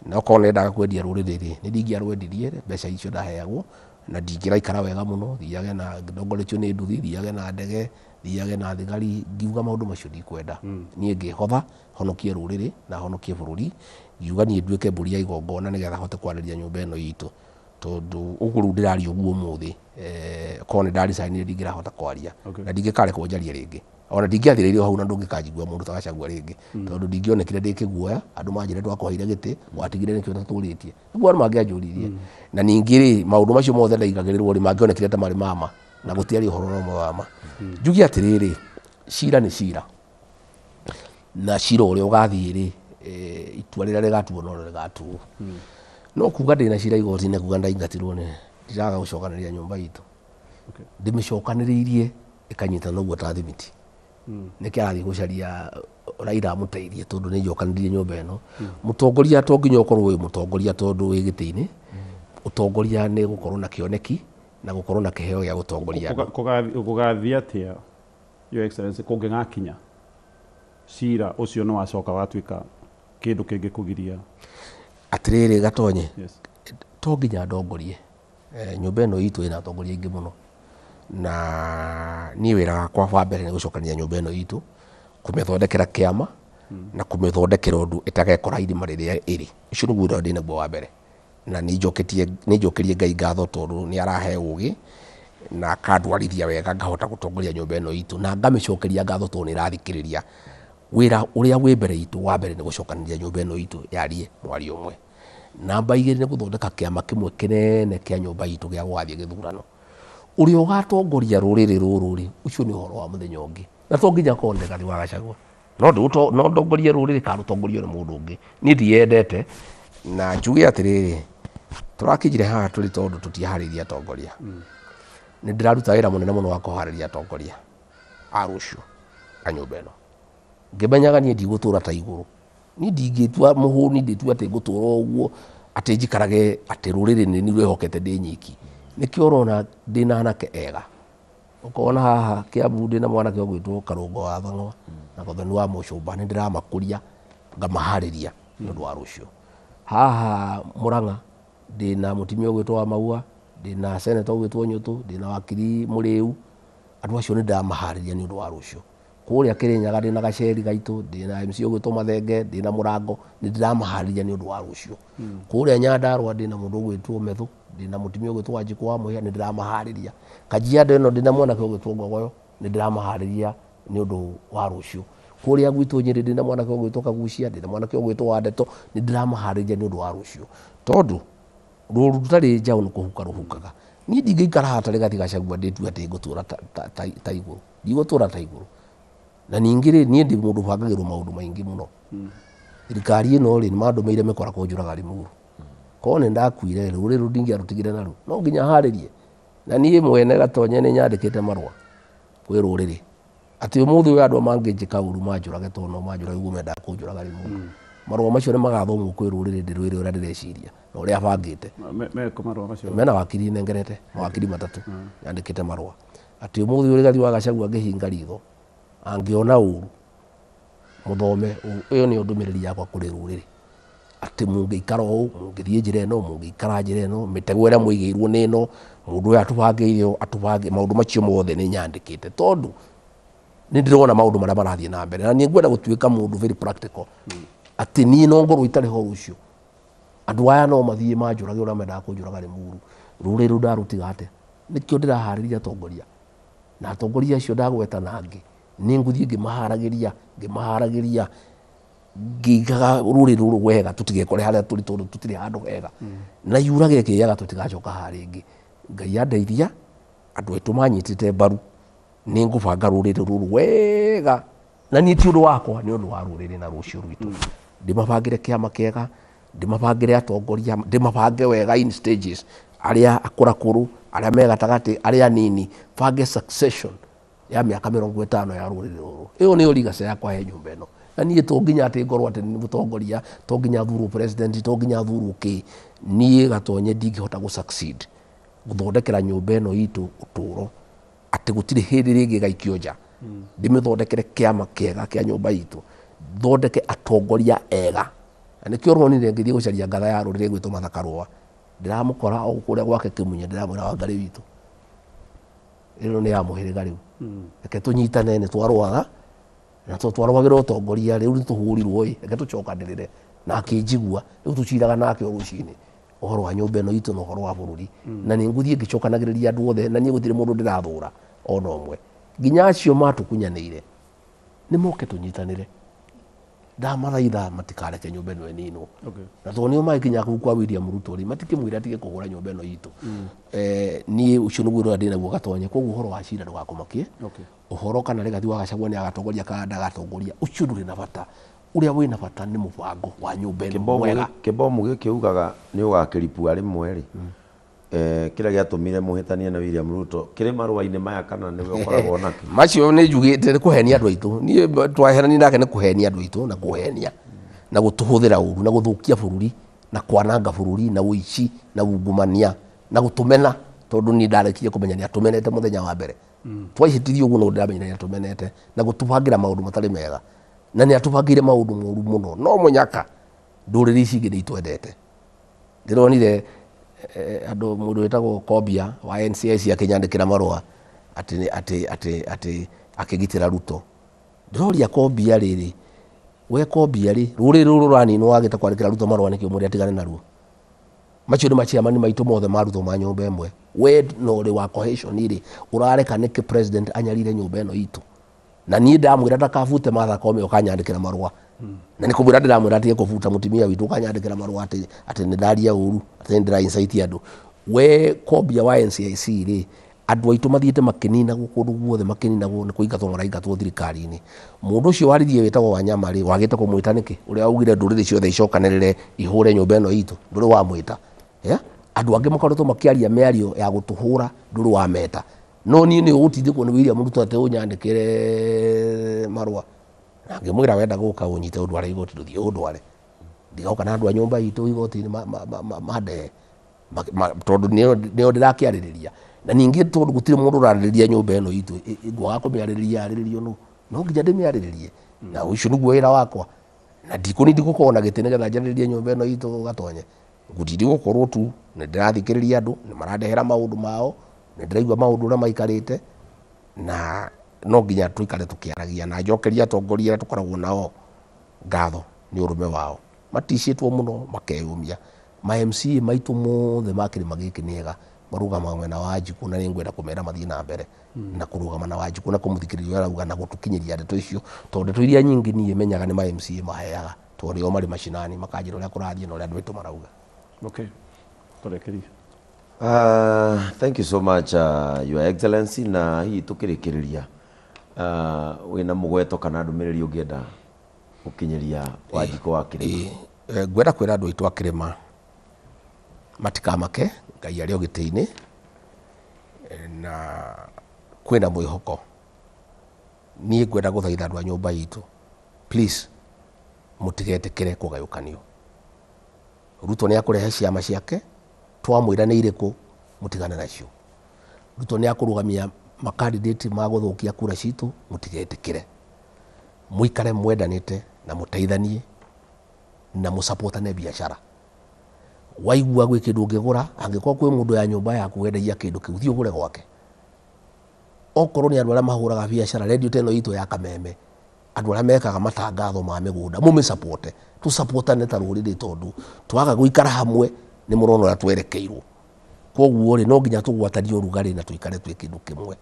no korwo nĩendaga kwendia rũrĩrĩ rĩ nĩ ndingĩarwendirie mbeca icio ndaheagwo na ndingĩraikara wega mũno thiage na ndongoretio nĩ nduthi thiage na ndege thiage na thigari ngiuga maũndũ macio ndikwenda niĩ ngĩhotha honokie rũrĩrĩ na honokie bũrũri ngiuga niĩ nduĩke mbũri ya igongona nĩgetha hote kwarĩria nyũmba ĩno itũ tondũ ũguo rĩu ndĩraria ũguo ũmũthĩ korwo nĩ ndaricainire ndingĩrahota kwaria na ndingĩkarekwo njarie rĩngĩ ona ndingĩathĩrĩirio hau na ndũngĩkanjigua mũndũ ta Gachagua rĩngĩ tondũ ndingĩonekire ndĩ kĩguoya andũ manjĩre twakũheire gĩtĩ watigire nĩkĩo tatũrĩtie nĩguo andũ mangĩanjũririe na ningĩ rĩ maũndũ macio mothe ndaigagĩrĩrwo rĩ mangĩonekire ta marĩ mama na gũtiarĩ ũhoro no wa ma njuge atĩrĩrĩ cira nĩ cira na cira ũrĩa ũgathiĩ rĩ itua rĩrĩa rĩgatuo no rĩgatuo no kuga ndĩna cira igoti-inĩ kuga ndaingatirwo nĩ ndiraga gũcokanĩrĩria nyũmba itũ ndĩmĩcokanĩrĩirie ĩkanyita ũguo ta thimiti nĩkĩ arathiĩ gũcaria Raila amũteithie tondũ nĩ njokanĩrĩirie nyũmba ĩno mũtongoria to nginya ũkorwo wĩ mũtongoria tondũ wĩ gĩtĩ-inĩ ũtongoria nĩ gũkorwo na kĩoneki na gũkorwo na kĩheo gĩa gũtongoria kũgathiĩ atĩa your excellency kũngĩgakinya cira ucio no wacoka watuika kindu kingi kugiria atiriri gatonye to nginya ndongorie nyumba ino itu ina atongoria ingi muno na ni wira wakwa wa mbere ni gucokania nyumba ino itu kumithondekera kiama na kumithondekera undu itagekora irima riria iri ucio niguo wira ndi naguo wa mbere na ni njokerie Ngai ngatho tondu ni arahe ugi na akandwarithia wega ngahota gutongoria nyumba ino itu na ngamicokeria ngatho tondu ni rathikiriria wira uria wi mbere itu wa mbere ni gucokania nyumba ino itu yarie mwari umwe namba 2 ni guthondeka kiama kimwe kinene kia nyumba itu gia gwathie githurano uria ugatongoria ruriri ruru ri ucio ni horo wa muthenya ungi na to nginya konde Gathi wa Gachagua no ndongorie ruriri ka rutongorio ni mundu ungi ni ndiendete na njuge atiriri turakijire haha turi tondu tutihariria atongoria ni ndiraruta wira munene muno wa kuhariria atongoria a rucio a nyumba ino ngimenyaga ni ndigutura ta iguru ni ndingitua muhuni nditua ati gutura uguo ati njikarage ati ruriri ni rwehokete ndi nyiki nikio urona ndina anake ega ukona haha Kiambu ndina mwanake ogwitwo Karungo wa Thang'wa na Kothoni wa Mucumba ni ndiramakuria ngamahariria nundu wa rucio haha Murang'a ndina mutimia ogwitwo wa Maua ndina senator ogwitwo Nyutu ndina wakiri Muriu andu acio ni ndamahariria nundu wa rucio kuria Kirinyaga ndina Gaceri gaitu ndina MC ogwitwo Mathenge ndina Murango ni ndiramahariria ni undu wa rucio kuria Nyandarua ndina mundu ogwitwo Methu ndina mutimia ogwitwo Wanjiku wa Muhia ni ndiramahariria Kajiado ino ndina mwanake ogwitwo Ngogoyo ni ndiramahariria ni undu wa rucio kuria gwitwo Nyeri ndina mwanake ogwitwo Kagucia ndina mwanake ogwitwo Wandeto ni ndiramahariria ni undu wa rucio tondu ruru tutari njau ni kuhuka ruhukaga ni ndingiikara hatari Gathi Gachagua nditu ati gutura ta iguru ndigutura ta iguru na ningire nie ndi mundu bangagirwo maundu maingi muno thirikari ino ri ni maundu meire mekora kunjuraga Limuru kone ndakwire ruri rudingi arutigire naru no nginya haririe na nie mwene Gatonye ni nyandikite marwa kwi ruriri ati umuthi we andu manginjika uru manjurage tono manjura uguo menda kunjuraga Limuru marwa macio ni magathomwo kwi ruriri ndirwire uria ndireciria na uria bangite meko marwa macio mena wakiri nengerete mawakiri matatu nyandikite marwa ati umuthi uri Gathi wa Gachagua ngihinga ritho angiona uru muthome uyo ni ndumiriri yakwa kuri ruriri ati mungiikara u mungithie njira ino mungiikara njira ino mitego ira muigirwo ni ino mundu uyu atubange maundu macio mothe ni nyandikite tondu ni ndirona maundu maria marathie na mbere na ni ngwenda gutuika mundu very practical ati ni no ngorwo itari ho rucio andu aya no mathie manjurage uria menda kunjuraga Limuru ruriri ndarutiga ate nikio ndirahariria atongoria na atongoria acio ndagweta nangi ni nguthie ngimaharagiria ngigaga ruriri ruru wega tutigekore haria turi tondu tutiri handu hega na yurage kiyaga tutigacoka haringi Ngai andeithia andu etu manyitite mbaru ni ngubanga ruriri ruru wega na ni ti undu wakwa ni undu wa ruriri na rucio rwitu ndimabangire kiama kiega ndimabangire atongoria ndimabange wega in stages aria akurakuru aria megatagati aria nini bange succession ya miaka 50 ya ruriri ruru iyo ni legacy yakwa he nyumba ino na nie to nginya ati ngorwo ati ni mutongoria to nginya thuru president to nginya thuru ki nie Gatonye ndingihota gu succeed guthondekera nyumba ino itu uturo ati gutiri hindi ringi gaikio nja ndimithondekere kiama kiega kia nyumba itu thondeke atongoria ega na nikio ronire ngithie gucaria ngatha ya ruriri gwitwo Mathakarwa ndiramukora o kuria gwake Kimunye ndiramwira Wangari witu ino ni amuhiriga riu reke tunyitane ni twarwaga na twarwagirwo utongoria riu ni tuhurirwo reke tucokanirire na akinjigua riu tuciraga nake urucini uhoro wa nyumba ino itu no uhoro wa bururi na ni nguthie ngicokanagiriria andu othe na nie gutire mundu ndirathura ona omwe nginya acio matukunyanire ni moke tunyitanire ndamathaitha matikareke nyumba ino enino na to nio magikinya kuu kwa William Ruto ri matikimwira atige kugura nyumba ino itu ni ucio niguo ndo ndina guo Gatonye koguo uhoro wa cira ndugakumakie uhoro kana ri Gathi wa Gachagua ni agatongoria kana ndagatongoria ucio nduri na bata uria wina bata ni mubango wa nyumba ino wega kibomu gikiugaga ni ugakiripua rimwe ri kira giatumire muhitania na William Ruto kiri marwa-ini maya kana ni we ukoragwo nake macio ni njugite ni kuhenia andu aitu ni twaherani nake ni kuhenia andu aitu na kuhenia na gutuhuthira uru na guthukia bururi na kwananga bururi na uici na ungumania na gutumena tondu ni ndarekirie kumenya ni atumenete muthenya wa mbere twaihitirio uguo no ndiramenya ni atumenete na gutubangira maundu matari mega na nä atåbangä maundu moru muno no munyaka ndårä ici ingä nä itwendete ndä ronire andå må ndå wä tagwo Kobia wa NCIC akä ra marua akä gitä ra Ruto ndä roria Kobia rä rä we Kobia rä rå rä rå rå raninwo wagä te kwandä kä ra Ruto marua nä kä å må rä atigane naruo macio nä maciamani maitå mothe marutwo ma nyå mba ä mwe we no rä wa cohesion rä å rareka nä kä president anyarire nyå mba ä no itå na niä ndamwä ra ndakabute Martha Koome ukanyandä kä ra marua na nä kå mwä ra ndä ramwä ra atige kå buta må timia witå ukanyandä kä ra marua atä nä ndaria å ru atä nä ndä ra incite andå we Kobia wa NCIC rä andå aitå mathiä te makä ninagwo kå ndå guothe makä ninagwo nä kå ingatwo maraingatwo thirikari-inä må ndå å cio waririe wä tagwo Wanyama rä wagä te kå mwä ta nä kä å rä a augire ndå rä rä ciothe icokanä rä re ihå re nyå mba ä no itå ndå rä wa mwä ta andå angä makoretwo makiaria mĩario ya gå tå hå ra ndå rä wa meta no niä nä å gå tindä kwo nä William Ruto atä å nyandä kä re marua na ngä mwä ra wenda gå ka å nyite å ndware igoti ndå thiä å ndware ndigauka na andå a nyå mba itå igoti-inä mandee tondå nä o ndä rakä arä rä ria na ningä tondå gå tirä må ndå å rarä rä ria nyå mba ä no itå ndwaga kå mä arä rä ria arä rä rio no nginya ndä mä arä rä rie na å cio nä guo wä ra wakwa na ndikå nä ndigå korwo na gä tä nä getha njarä rä rie nyå mba ä no itå gatonye ngutindi gå korwo tu nä ndä rathikä rä ria andå nä marandehera maå ndå mao nä ndä raigua maå ndå å rä a maikarä te na no nginya tå ikare tå kä aragia na njokeria atongoria arä a tå koragwo nao ngatho nä å rå me wao maticä two må no makeyå mia ma MCA maitå mothe makä rä ma gä kä nä ega marå gama mwena wa Wanjiku na nä ngwenda kå mera mathiä na mbere na kå rå gama na Wanjiku na kå må thikä rä ria arauga na gå tå kinyä ria ndeto icio tondå ndeto iria nyingä niä menyaga nä ma MCA maheaga tondå nä o marä macinani makanjä ra å rä a kå rathiä na å rä a andå aitå marauga. Okay. Thank you so much Your Excellency na hihi tukirikiria wina mugweto kana ndumiriri ungienda gukinyiria Wanjiku wa Kirima ngwenda kwira andu aitu a Kirima matikamake Ngai ari o giti-ini na kwina mwihoko nie ngwenda guthaitha andu a nyumba itu please mutigetikire kugayukanio Ruto nä akårehe ciama ciake twamwä nä irä mutigane nacio Ruto nä akå rå gamia makandidate ma gå thå kia kura citå må tigetä kä re muikare mwendanä te na må teithanie na må supportane biashara waigua gwä kä ndå å ngä gå ra angä korwo kwä må ndå ya nyå mba yaku wendagia kä ndå kä u thiä å gå re gwake okorwo nä andå arä a mahå raga biashara redio teno itå ya Kameme andå arä a mekaga matangatho ma mä gå nda må mä supporte tu supportane ta rå rä rä tondå twaga gå ikara hamwe nä må rona å rä a twerekeirwo koguo rä no nginya tå gwatanie å rugarä na tå ikare twä kä ndå kä mwe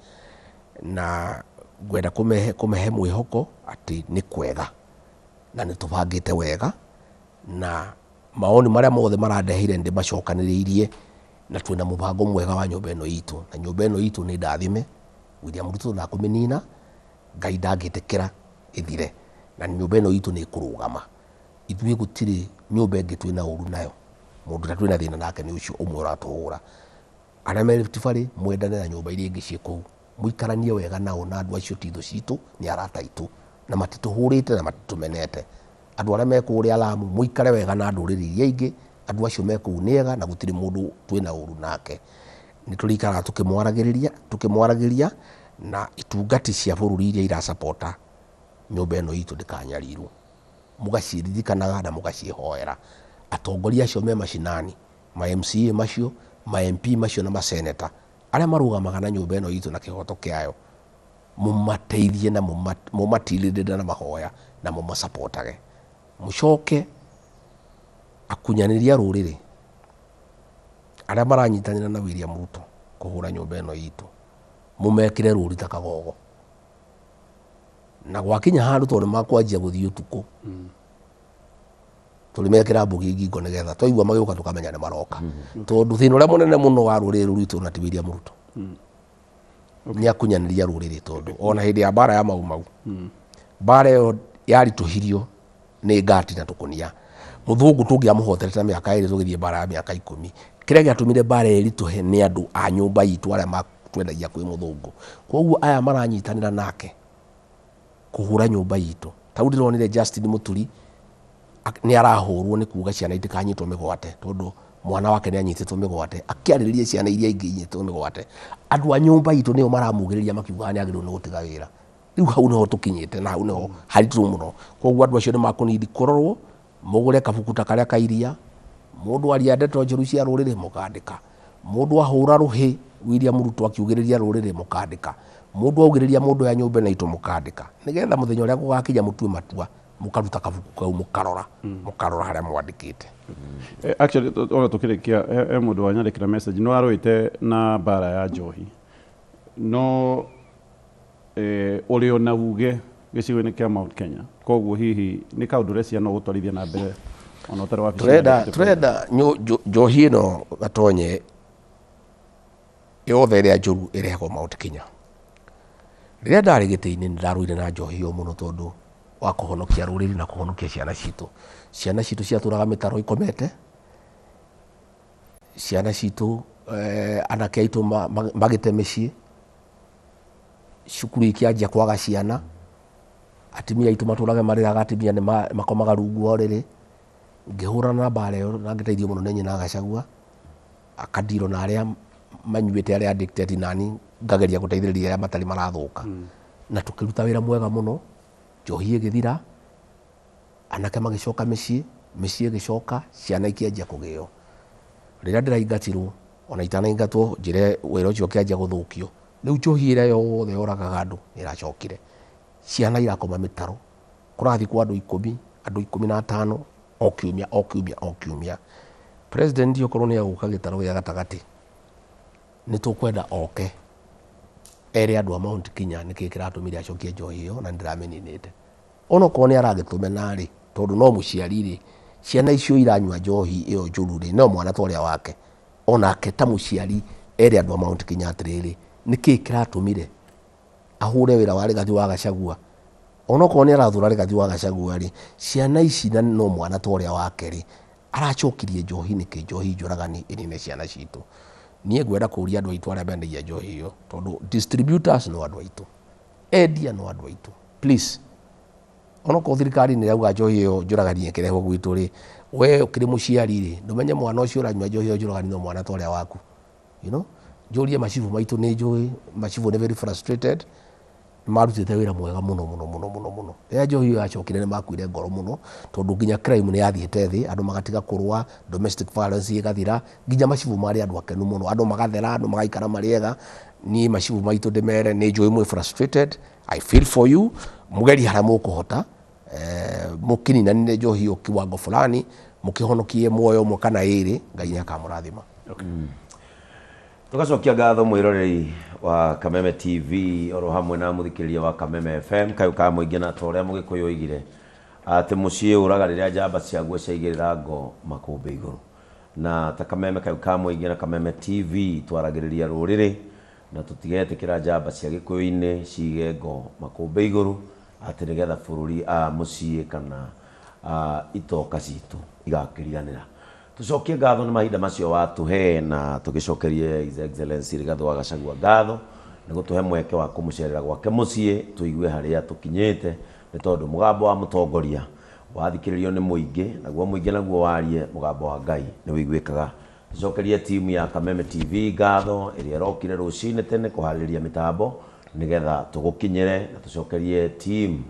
na ngwenda kå mehe mwä hoko atä nä kwega na nä tå bangä te wega na maoni marä a mothe marandeheire ndä macokanä rä irie na twä na må bango mwega wa nyå mba ä no itå na nyå mba ä no itå nä ndathime William Ruto na kå mä nina Ngai ndangä tä kä ra ä thire na nyå mba ä no itå nä kå rå gama ithuä gå tirä nyå mba ä ngä twä na å ru nayo må ndå ta twä na thä na nake nä å cio å mwe å ratå hå ra arä a me Rift Valley mwendane na nyå mba iria ingä ciä kå u må ikaranie wega nao na andå acio tithå citå nä arata aitå na matitå hå rä te na matitå menete andå arä a me kå rä a Lamu må ikare wega na ndå rä rä iria ingä andå acio me kå u nä ega na gå tirä må ndå twä na å ru nake nä tå rä ikaraga tå kä mwaragä ria na itungati cia bå rå ri iria iracapota nyå mba ä no itå ndä kanyarirwo må gaciririkanaga na må gaciä hoera atongoria acio me macinani ma MCA macio ma MP macio na maseneta arä a marå gamaga na nyå mba ä no itå na kä hoto kä ayo må mateithie na må matirä rä na mahoya na må macapotage må coke akunyanä ria rå rä rä arä a maranyitanä ra na William Ruto kå hå ra nyå mba ä no itå må mekire rå ri ta kagogo na gwakinya handå tondå makwanjia gå thiä å tukå tå rä mekä ra mbå gi ngingo nä getha twaigua magä å ka tå kamenya nä maroka tondå thä na å rä a må nene må no wa rå rä rä rå rwitå na ti William Ruto nä akunyanä ria rå rä rä tondå ona hä ndä ya mbara ya mau mau mbara ä yo yaritå hirio nä ngati na tå kå nia må thå ngå tå ngä amå hoterete mä aka ä rä tå gä thiä mbara ya mä aka 10 kä rä a gä atå mire mbara ä ritå he nä andå a nyå mba itå arä a matwendagia kwä må thå ngå koguo aya maranyitanä ra nake kå hå ra nyå mba itå ta u ndä ronire Justin Muturi nä arahå rwo nä kuga ciana itä kanyitwo mä gwate tondå mwana wake nä anyitä two mä gwate akä arä rä rie ciana iria ingä inyä two mä gwate andå a nyå mba itå nä o maramugä rä ria makiugaga nä agä rwo nä gå tiga wä ra riu hau no tukinyite na hau no haritu muno koguo andu acio ni makunidi kurorwo mugure kabukuta karia kairia mundu aria ndeto njiru cia rurire mukandika mundu ahura ruhi William Ruto akiugiriria rurire mukandika mundu augiriria mundu ya nyumba na itu mukandika nigetha muthenya uria gugakinya mutue matua mukaruta kabuku kau mukarora haria mwandikite. Actually ona tukirikia mundu wanyandikira message no arwite na bara ya njohi no uri ona uge gicigo-ini kia Mount Kenya koguo hihi ni kaundu recia no gutwarithia na mbere ona utari wa turenda njohi ino gatonye yothe iria njuru irehagwo Mount Kenya. Riria ndari giti-ini ndaruire na njohi yo muno tondu wa kuhonokia ruriri na kuhonokia ciana citu ciaturaga mitaro ikomete, ciana citu anake aitu magite micii, cukuru ikianjia kwaga ciana, atimia aitu maturaga mariraga atimia ni makomaga rungu oriri, ngihurana na mbara iyo na ngiteithio muno ni nyina Gachagua akadiro na aria manyuite aria addicted nani ngageria guteithiriria aria matari marathuka na tukiruta wira mwega muno. Njohi igithira anake magicoka micii igicoka ciana ikianjia kugio. Riria ndiraingatirwo ona itanaingatwo njire wira ucio kianjia guthukio riu njohi iria yothe yoragaga andu iracokire ciana irakoma mitaro kurathi kwa andu 15 o kiumia. President yokorwo ni aguka gitaro ya gatagati ni tukwenda oke ere andu a Mount Kenya niki kiratumire acokie njohi iyo na ndirameninite ono ko ni aragitume ri tondu no muciari ri ciana icio iranywa njohi iyo njuru ri no mwana toria wake onake ta muciari ere andu a Mount Kenya atiriri niki kiratumire ahure wira wa Rigathi wa Gachagua ono ko ni arathura Rigathi wa Gachagua ri ciana ici na no mwana toria wake ri aracokirie njohi niki njohi njuragani inine ciana citu. Nie gwenda kuria andu aitu aria bendagia njohi iyo tondu distributors no andu aitu, endia no andu aitu. Please ono ko thirikari ni rauga njohi iyo njuragani ikirehwo gwitu ri we ukiri muciari ri ndumenye mwana ucio uranywa njohi iyo njuragani no mwana toria waku, you know. Njurie macibu maitu ni njui macibu ni very frustrated marutite wira mwega muno. Riria njohi iyo yacokire ni makuire ngoro muno tondu nginya crime ni yathiite thi, andu magatiga kurua, domestic violence igathira, nginya macibu mari andu akenu muno, andu magathera, andu magaikara mariega. Ni macibu maitu ndimere ni njui mwe frustrated. I feel for you, mugeri haria mukuhota mukinina ni njohi iyo kiwango fulani mukihonokie muoyo mwe kana iri Ngai ni akamurathima. Tugacokia ngatho mwiroreri wa Kameme TV oro hamwe na muthikiriria wa Kameme FM kayo ka muingi na toria mugikuyu igire ati mucii uraga riria njamba ciaguo ciaigirira ngo makumbi iguru na ta Kameme kayo ka muingi na Kameme TV twaragiriria ruriri na tutigetikira njamba cia gikuyu-ini cige ngo makumbi iguru ati nigetha bururi mucii kana itoka citu igakiriganira. Tucokie ngatho na mahinda macio watuhe na tugicokerie His Excellency Rigathi wa Gachagua ngatho ni gutuhe mweke wa kumucerera gwake mucii tuigue haria tukinyite ni tondu mugambo wa mutongoria wathikiririo ni muingi naguo muingi naguo warie mugambo wa Ngai ni wiguikaga. Tucokerie timu ya Kameme TV ngatho iria rokire rucine tene kuhariria mitambo nigetha tugukinyire na tucokerie timu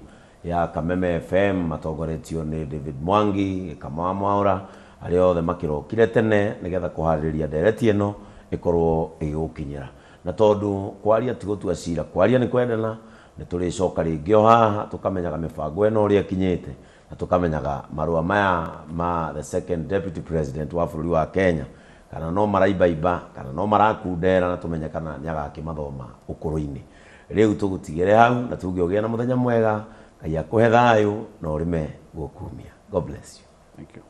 ya Kameme FM matongoretio ni David Mwangi, Kamau Mwaura aria othe makirokire tene nigetha kuhariria ndereti ino ikorwo igukinyira na tondu kwaria tigutua cira kwaria ni kwendana ni turicoka ringi o haha tukamenyaga mibango ino uria kinyite na tukamenyaga marua maya ma the second deputy president wa bururi wa Kenya kana no maraibaiba kana no marakundera na tumenye kana nyagakimathoma ukuru-ini. Riu tugutigire hau na tuge ugie na muthenya mwega Ngai akuhe thayu na urime gukumia. God bless you. Thank you.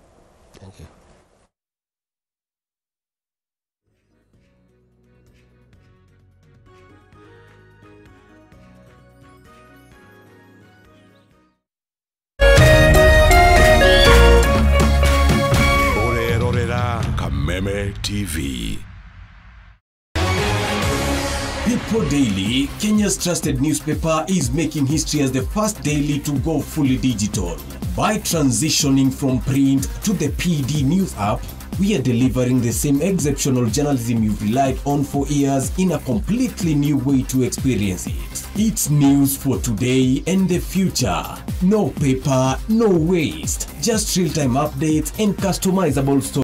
Thank you. Kameme TV. People Daily, Kenya's trusted newspaper, is making history as the first daily to go fully digital. By transitioning from print to the PD News app, we are delivering the same exceptional journalism you've relied on for years in a completely new way to experience it. It's news for today and the future. No paper, no waste. Just real-time updates and customizable stories.